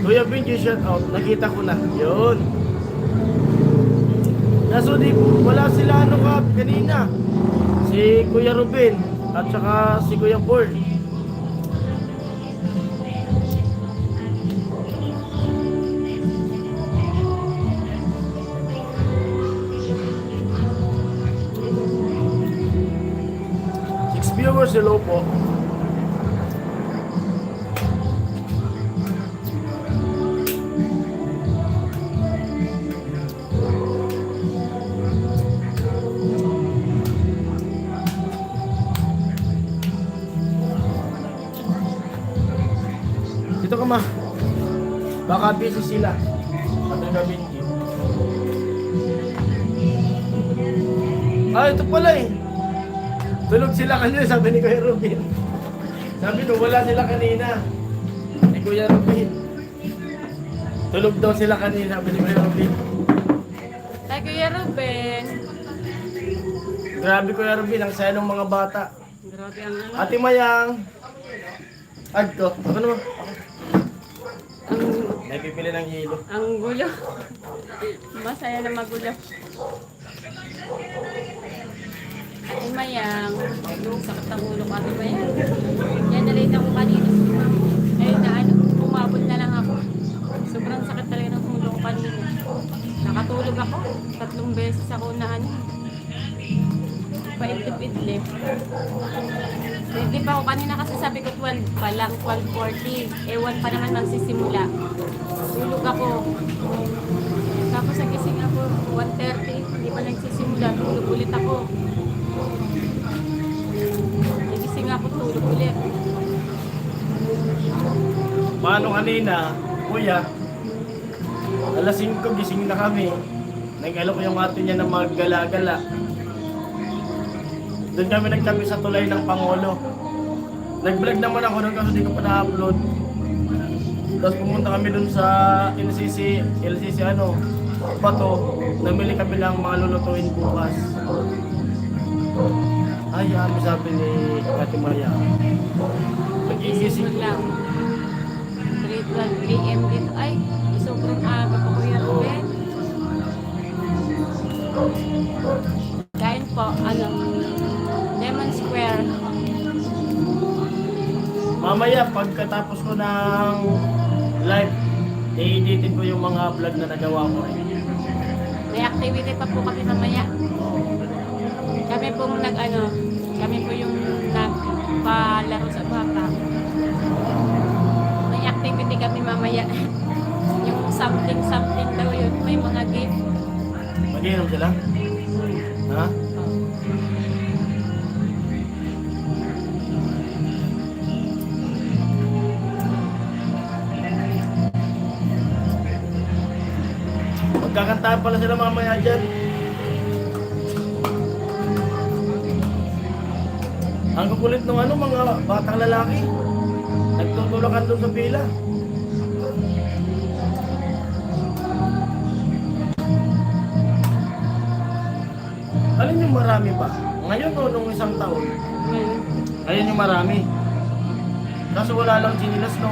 Kuya Benji, shout out. Nakita ko na. Yun. Kaso di, wala sila ano ka kanina. Si Kuya Ruben at saka si Kuya Paul. Six viewers, hello po. Dito ka ma. Baka busy sila. Sabi ka Benji. Ah, ito pala eh. Tulog sila kanina, sabi ni Kuya Rubin. Sabi no, wala sila kanina. Ni Kuya Rubin. Tulog daw sila kanina, sabi ni Kuya Rubin. Ay, Kuya Ruben. Grabe Kuya Rubin, ang saya ng mga bata. Grabe ang ano. Ate Mayang. Adto. Ako naman. Ang, May pipili ng hilo. ang gulo. Masaya na magulo. Ate Mayang. Sakit ang ulo ko, Ate Mayang. Yan, nalate ako kanina. Ayun na ano, umabot na lang ako. Sobrang sakit talaga ng ulo ko kanina. natutulog ako. 3 beses ako na ano. Paidlip-idlip. Hindi pa ako kanina kasi sabi ko 12 pa lang, 12:40. 1 pa naman magsisimula. Tulog ako. Tapos nagising ako 1:30. Hindi pa nagsisimula. Tulog ulit ako. Nagising ako, tulog ulit. Paano kanina, kuya, alas 5 gising na kami. Nag-alok yung ato niya na maggala-gala. Doon kami nagtabi sa tulay ng Pangulo. Nag-vlog naman ako doon kasi hindi ko pa na-upload. Tapos pumunta kami doon sa LCC Bato. Namili kami ng mga lulutuin bukas. Ay, sabi ni Ate Maya. Nagigising Gising lang. 3:12 AM dito. Ay, sobrang aga pa Kuya Ruben. Kain po, Lemon Square. Mamaya, pagkatapos ko ng live, i-editin ko yung mga vlog na nagawa ko rin. May activity pa po kami mamaya. Kami po kami po yung nagpalaro sa bata. May activity kami mamaya. Yung something daw yun. May mga gift. Mag-inom sila? Ha? Magkakantahan pala sila mamaya dyan. Ang kukulit ng mga batang lalaki. Nagtutulakan doon sa pila. Alin yung marami pa? Ngayon o nung isang taon? Ngayon. Ayun yung marami. Kaso wala lang chinilas, no?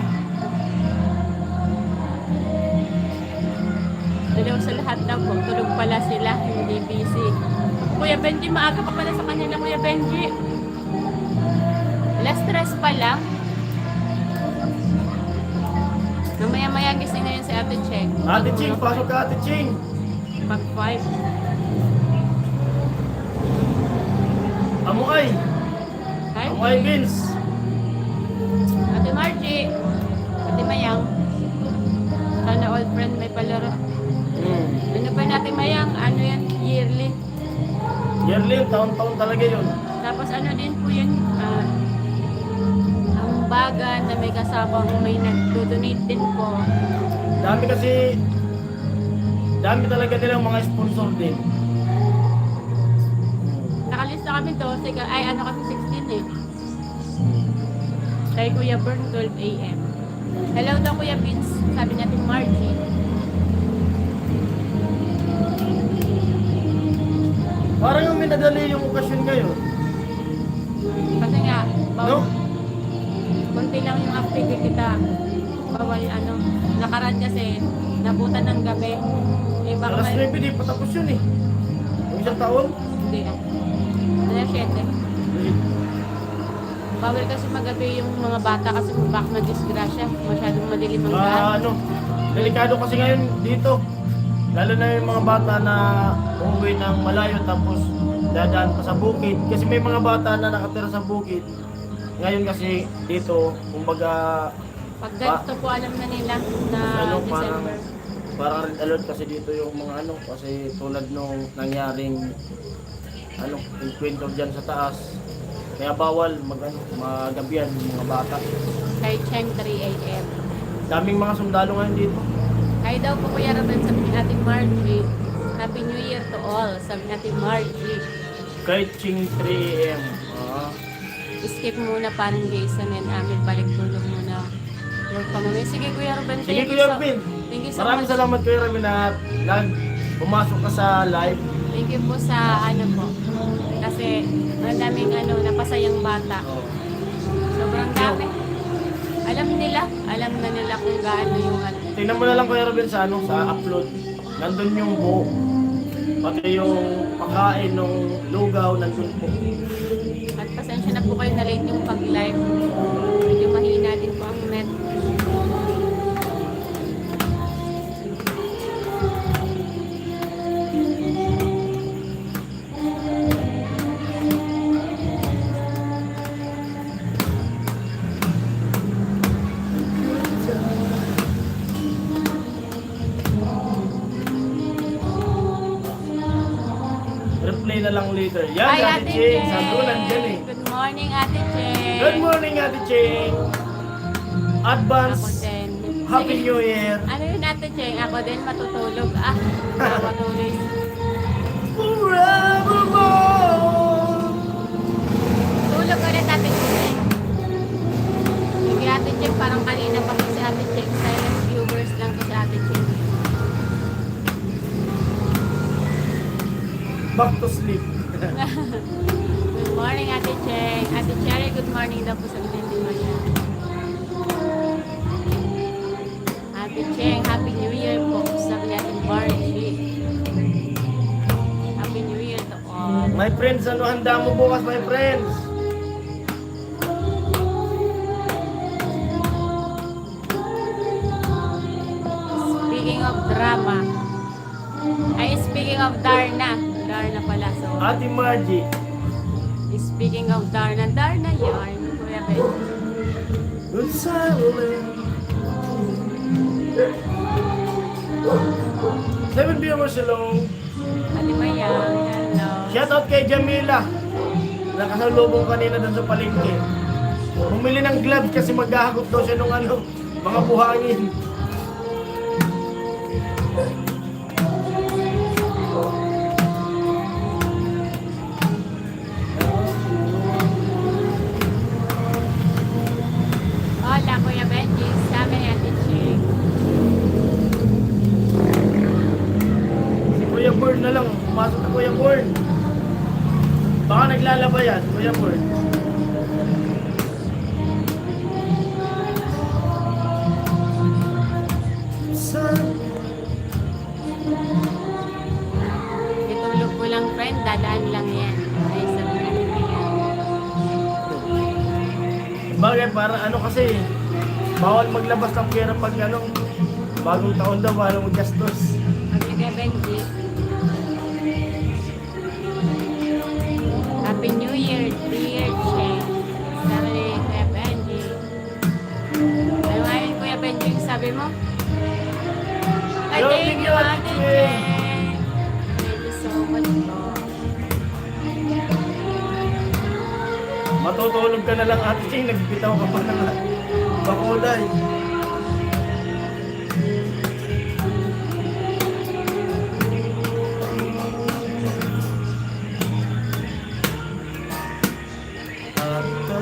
Dalaw sa lahat daw po. Tulog pala sila. Hindi busy. Kuya Benji, maaga pa pala sa kanila, Kuya Benji. Last stress pa lang. Mamaya-maya gising na yun si Ate Cheng. Ate Ching, pasok ka Ate Ching. Pag 5. Amukay. Hi, Amukay Vince. Ate Margie. Ate Mayang. Sana all friend may palaro. Ano pa natin Mayang? Ano yan? Yearly. Yearly, taon-taon talaga yun. Tapos ano din po yun? Ang baga na may kasama may nag-donate din po. Dami talaga nilang mga sponsor din. Nakalista kami to. Kasi 16 eh. Kay Kuya Bern, 12 AM. Hello daw Kuya Vince. Sabi natin Margie. Parang yung minadali yung okasyon ngayon. Kasi nga, No? konti lang yung activity kita. Bawal nakaraan kasi nabutan ng gabi. Eh baka Alas 9, di pa tapos yun eh. Yung isang taon. Hindi ah. Alas 7. Bawal kasi magabi yung mga bata kasi bak na disgrasya. Masyadong madilim ang daan. Delikado kasi ngayon dito. Lalo na yung mga bata na umuwi ng malayo tapos dadaan pa sa bukid. Kasi may mga bata na nakatira sa bukid. Ngayon kasi dito, kumbaga, Pag ganito po alam na nila na December. parang red alert kasi dito yung mga kasi tulad nung nangyaring kwento dyan sa taas. Kaya bawal magabihan yung mga bata. Kay Cheng 3 AM. Daming mga sundalo ngayon dito. Kaya daw po Kuya Ruben, sabi ni Ate Margie, Happy New Year to all, sabi ni Ate Margie. Kahit Ching 3 AM. Skip muna parang Jason and Amil, balik tulog muna. Work pa mamaya. Sige Kuya Ruben, Sige thank you Kuya so- Ruben. Thank you so Maraming much. salamat Kuya Ruben na pumasok ka sa live. Thank you po sa po. Kasi ang daming napasayang bata. Sobrang dami. Alam na nila kung gaano yung Tingnan mo na lang Kuya Ruben sa upload. Nandun yung buo. Pati yung pagkain ng lugaw nandun po. At pasensya na po kayo na late yung pag-live. Medyo mahina din po ang net. Monday na lang later. Yan, Hi, Ate Ching. Sabi ko nandyan eh. Good morning, Ate Cheng. Good morning, Ate Ching. Ako Advance din. Happy Sige. New Year. Ano yun, Ate Cheng? Ako din matutulog. Matulog. Forevermore. Tulog ulit, Ate Cheng. Sige, Ate Cheng, parang kanina pa po si Ate Cheng. Silent viewers lang po si Ate Cheng. Back to sleep. Good morning, Ate Cheng. Ate Cherry, good morning daw po sa Hindi Maya. Ate Cheng, Happy New Year po. Sabi ni Ate Bargy. Happy New Year to all. My friends, ano handa mo bukas, my friends? Speaking of drama, ay speaking of Darna. Darna pala. So, Ate Margie. speaking of Darna. Darna yarn. Kuya Ben. Good silent. 7 viewers, hello. Ate Maya. Hello. Shoutout kay Jamila. Nakasalubong kanina doon sa palengke. Bumili ng gloves kasi maghahagop daw siya ng ano, mga buhangin. Hola, Kuya Benji. Sabi ni Ate Cheng. Si Kuya Bird na lang. Pumasok na Kuya Bird. Baka naglalaba yan, Kuya Bird. Itulog ko lang, friend. Dadaan lang yan. Ay, sabi ni Ate Maya. Bagay, para ano kasi, bawal maglabas ng pera pag ano, bagong taon daw, para maggastos. Sabi ni Kuya Benji. Happy New Year, dear Cheng. Sabi ni Kuya Benji. Ano nga yun, Kuya Benji, yung sabi mo? Ay, Yo, thank you, Ate Ate Cheng. Cheng. Thank you so much po. Matutulog ka na lang, Ate Ching, nagbitaw ka pa ng bakulay. Handa.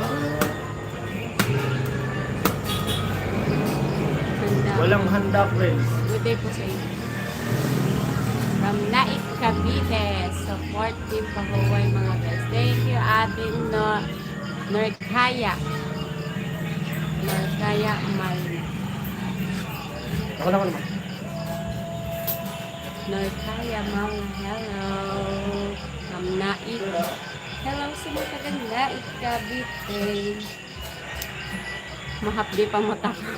Walang handa, friends. Good day po sa inyo. From Naik Cavite, supportive pahuway mga guys. Thank you, Ate Norkaya. Norkaya Mayna. Ako naman naman. Norkaya Mayna, hello. From Naik. Hello sa mga taga Naik Cavite. Mahapdi pa mata ko.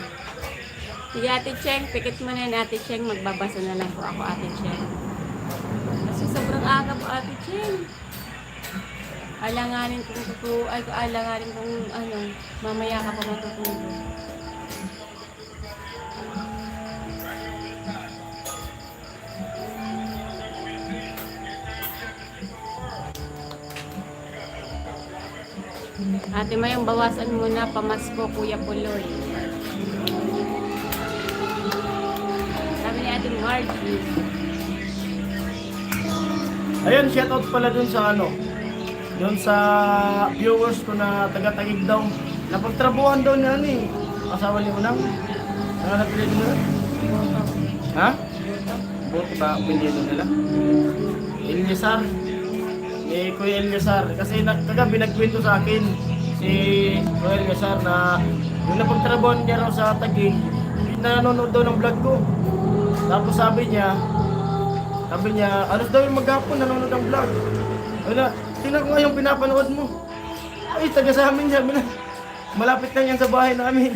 Sige, Ate Cheng, pikit mo na yun, Ate Cheng. Magbabasa na lang po ako, Ate Cheng. Kasi sobrang aga po, Ate Cheng. Alanganin kong alanganin kong ano, mamaya ka pa matutulog. Ate Mayang, bawasan mo na, pamasko, Kuya Puloy. Sabi ni Ate Margie. Ayun, shoutout pala dun sa ano, dun sa viewers ko na taga-tagig daw. Napagtrabuhan daw niya ano eh. Asawa ni Unang. Ano napilit mo na? Ha? Boto ka, pinili nila. Eliasar. Ni Kuya Eliasar. Kasi kagabi nagkwento sa akin si Kuya Eliasar na yung napagtrabuhan niya raw sa Tagig, nanonood daw ng vlog ko. Tapos sabi niya, alas daw yung maghapon nanonood ng vlog. Wala, tingnan ko nga yung pinapanood mo. Ay, taga sa amin sabi na. Malapit lang yan sa bahay namin.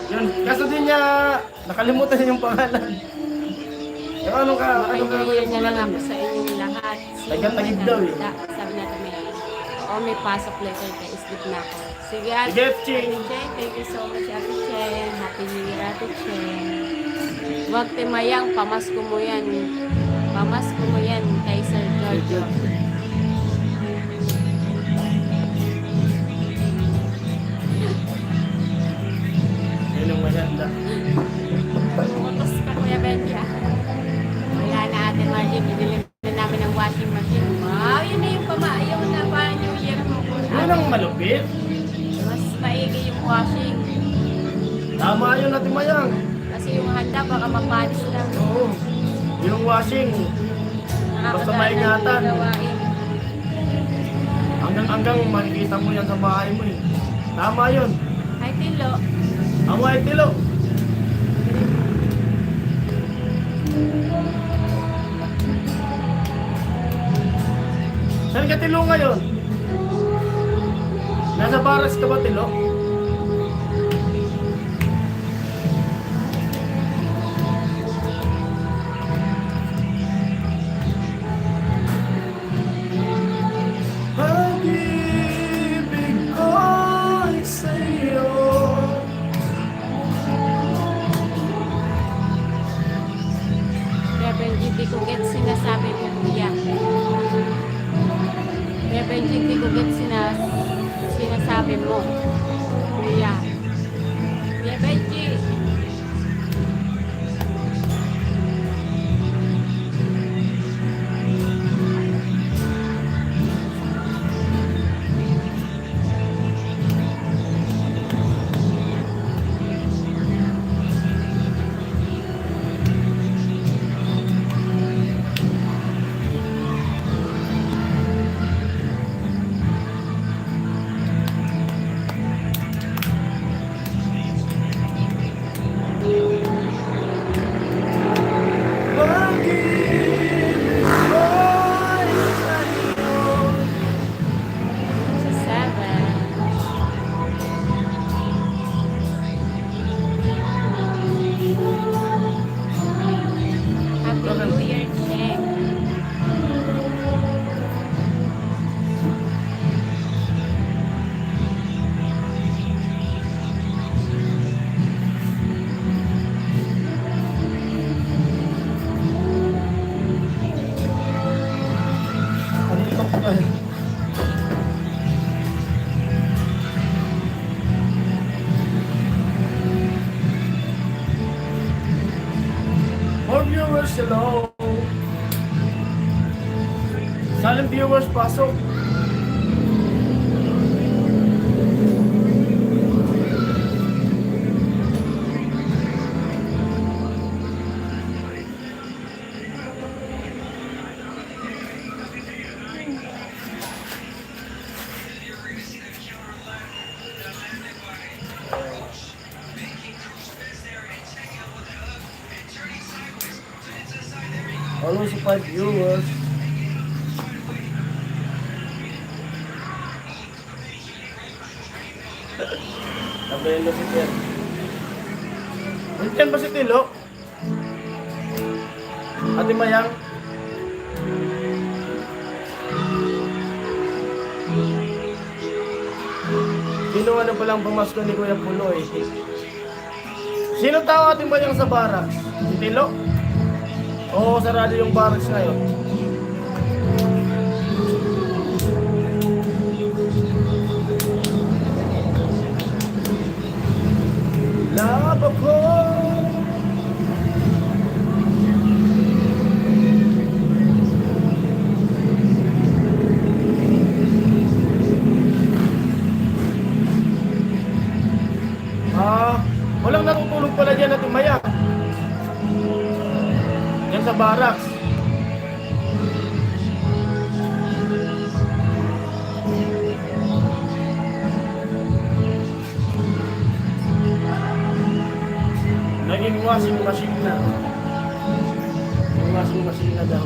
Yun, kaso din niya, nakalimutan niya yung pangalan. Yung ano ka Happy New Year yung na lang pangalan ako niya? sa inyong lahat. Taga-Tagig daw eh. Sabi natin may, oo, may pasok later kay sleep na ako. Sige, Ate Sige, Ching. Cheng, thank you so much, Ate Cheng. Happy New Year, Ate Cheng. Huwag timayang, pamasko mo yan. Pamasko mo yan kay Sir George Good. Yun ang maganda. Utos ka, Kuya Benji, ah. Wala na, Ate Margie, binili na namin ng washing machine. Wow, yun na yung yung na pa New Year mo. Yun ang malupit. Mas maigi yung washing. Tama yun natin mayang. Kasi yung handa, baka mapanis lang. Oo. Yung washing, basta maingatan. Gawain. Hanggang makikita mo yan sa bahay mo eh. Tama yun. Ay, Tilo. Ang white tilo. Saan ka tilo ngayon? Nasa baras ka ba tilo? Pag-ibig ko'y sa'yo. Kuya Benji, di ko get sinasabi mo, Kuya. Kuya Benji, di ko get sinasabi mo. Kuya. Kuya Benji. Sa 7. Happy New Year, Cheng. More viewers, hello. Silent viewers, pasok. Almost 5 viewers. Sabayan na si Ken. Ken ba si Tilo? Ate Mayang? Kinuha na palang pamasko ni Kuya Puloy. Sino tao Ate Mayang sa barracks? Si Tilo? Oo, sarado yung barracks ngayon. Love ako. Walang natutulog pala dyan natin maya. Yan sa barracks. Naging washing machine na. Yung washing machine na daw.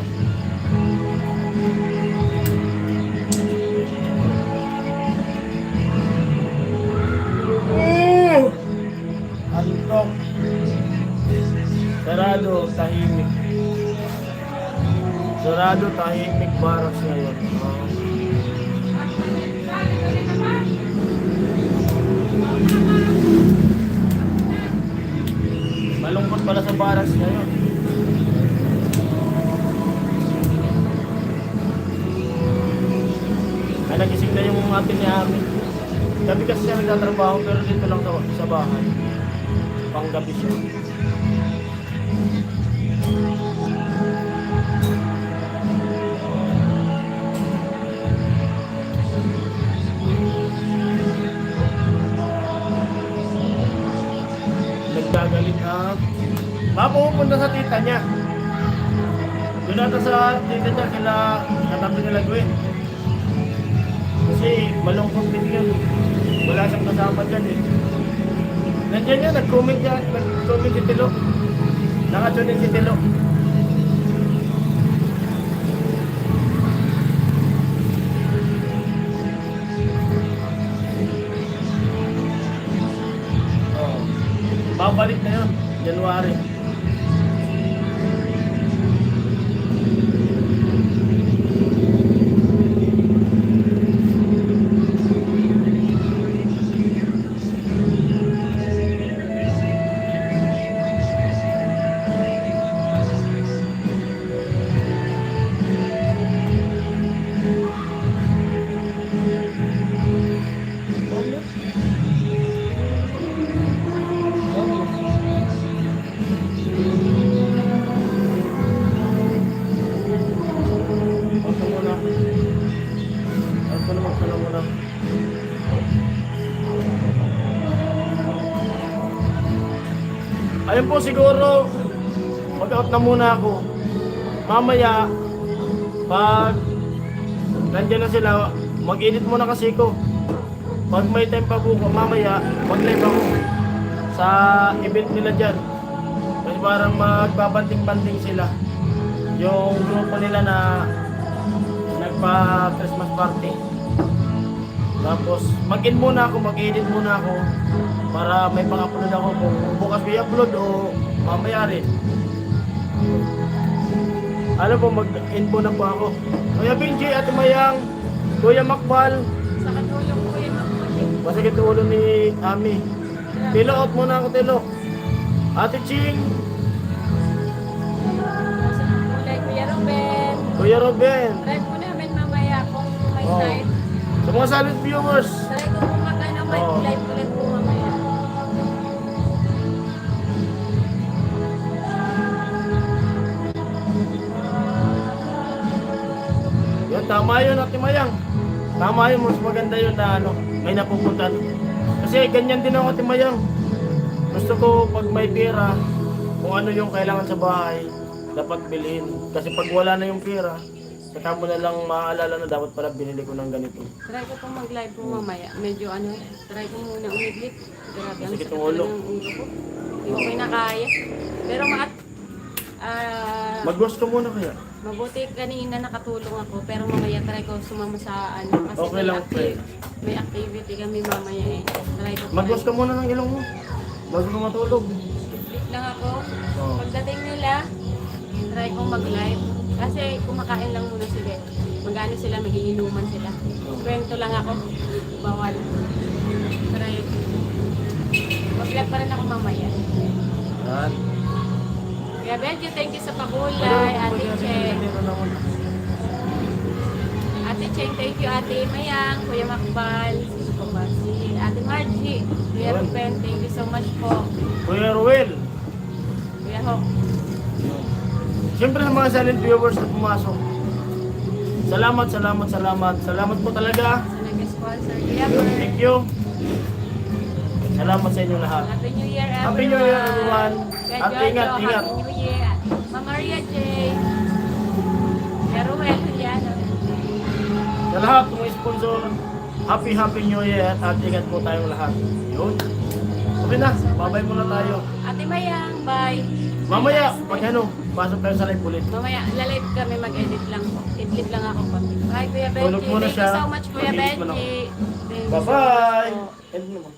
Antok. Sarado, tahimik. Sarado, tahimik barracks ngayon. Malungkot pala sa barracks ngayon. nagising na yung atin ni Ami. Gabi kasi siya nagtatrabaho pero dito lang sa bahay. Panggabi siya. Nagdagalit na. Pupunta sa tita niya. Doon nata sa tita niya katabi nila Gwen. Kasi malungkot din yun. Wala siyang kasama dyan eh. Nandiyan yan, nag-comment si Tilo. Nakatunin si Tilo. Oh. Babalik na yun, January. Ayun po siguro, mag-out na muna ako. Mamaya, pag nandiyan na sila, mag-edit muna kasi ko. Pag may time pa buko, mamaya, mag-live ako sa event nila dyan. Kasi parang magbabanting-banting sila. Yung grupo nila na nagpa-Christmas party. Tapos, mag-in muna ako, mag-edit muna ako para may pang-upload ako kung bukas may upload o mamaya rin. Alam po, mag-in muna po ako. Kuya Benji, Ate Mayang, Kuya Makbal. Sa katulong ko yun. Masakit ulo ni Ami. Tilo, out muna ako, Tilo. Ate Ching, Kulay Kuya Ruben. Kuya Ruben. Try po namin mamaya kung may Oh. time. Sa mga silent viewers. Try ko kung makano may Oh. live ulit po mamaya. Yun, tama yun, Ate Mayang. Tama yun, mas maganda yun na may napupuntan. Kasi ganyan din ako, Ate Mayang. Gusto ko pag may pera, kung ano yung kailangan sa bahay, dapat bilhin. Kasi pag wala na yung pera, saka mo na lang maaalala na dapat pala binili ko ng ganito. Try ko pong mag-live po mamaya. Medyo try ko muna umidlit. Grabe, ang Masakit sakit ang ulo. ng ulo ko. Hindi ko kinakaya. Pero Mag-wash ka muna kaya. mabuti kanina nakatulong ako. Pero mamaya try ko sumama sa kasi Okay lang, may activity kami mamaya eh. Try ko Mag-wash ka muna ng ilong mo. Bago ka matulog. Split lang ako. Oo. Pagdating nila, try kong mag-live. Kasi kumakain lang muna sila. Mag-ano sila, magiinuman sila. Kwento lang ako. Bawal. Try. Mag-live pa rin ako mamaya. Yan. Kaya Benji, thank you sa pakulay. Ate Cheng. Ate Cheng, thank you Ate Mayang, Kuya Makbal, si Ate Margie, Kuya Ruben, thank you so much po. Kuya Ruel. Kuya Hok. Siyempre sa mga silent viewers na pumasok. Salamat, salamat, salamat. Salamat po talaga. Sa nag-sponsor, Kuya Bert. Thank you. Salamat sa inyo lahat. Happy New Year everyone. Happy New Year everyone. Kuya At Jojo, ingat, ingat. Happy New Year. Mama Maria J. Kuya Ruel, yan. Sa lahat ng sponsor, Happy New Year at ingat po tayong lahat. Yun. Okay na, babay muna tayo. Ate Mayang, bye. Mamaya, pag pasok tayo sa live ulit. Mamaya, lalive kami, mag-edit lang po. Edit lang ako po. Bye, Kuya Benji. Tulog muna Thank siya. you so much, Kuya Mag-edit mo lang. Benji. Thank you so Bye-bye! much po. End naman.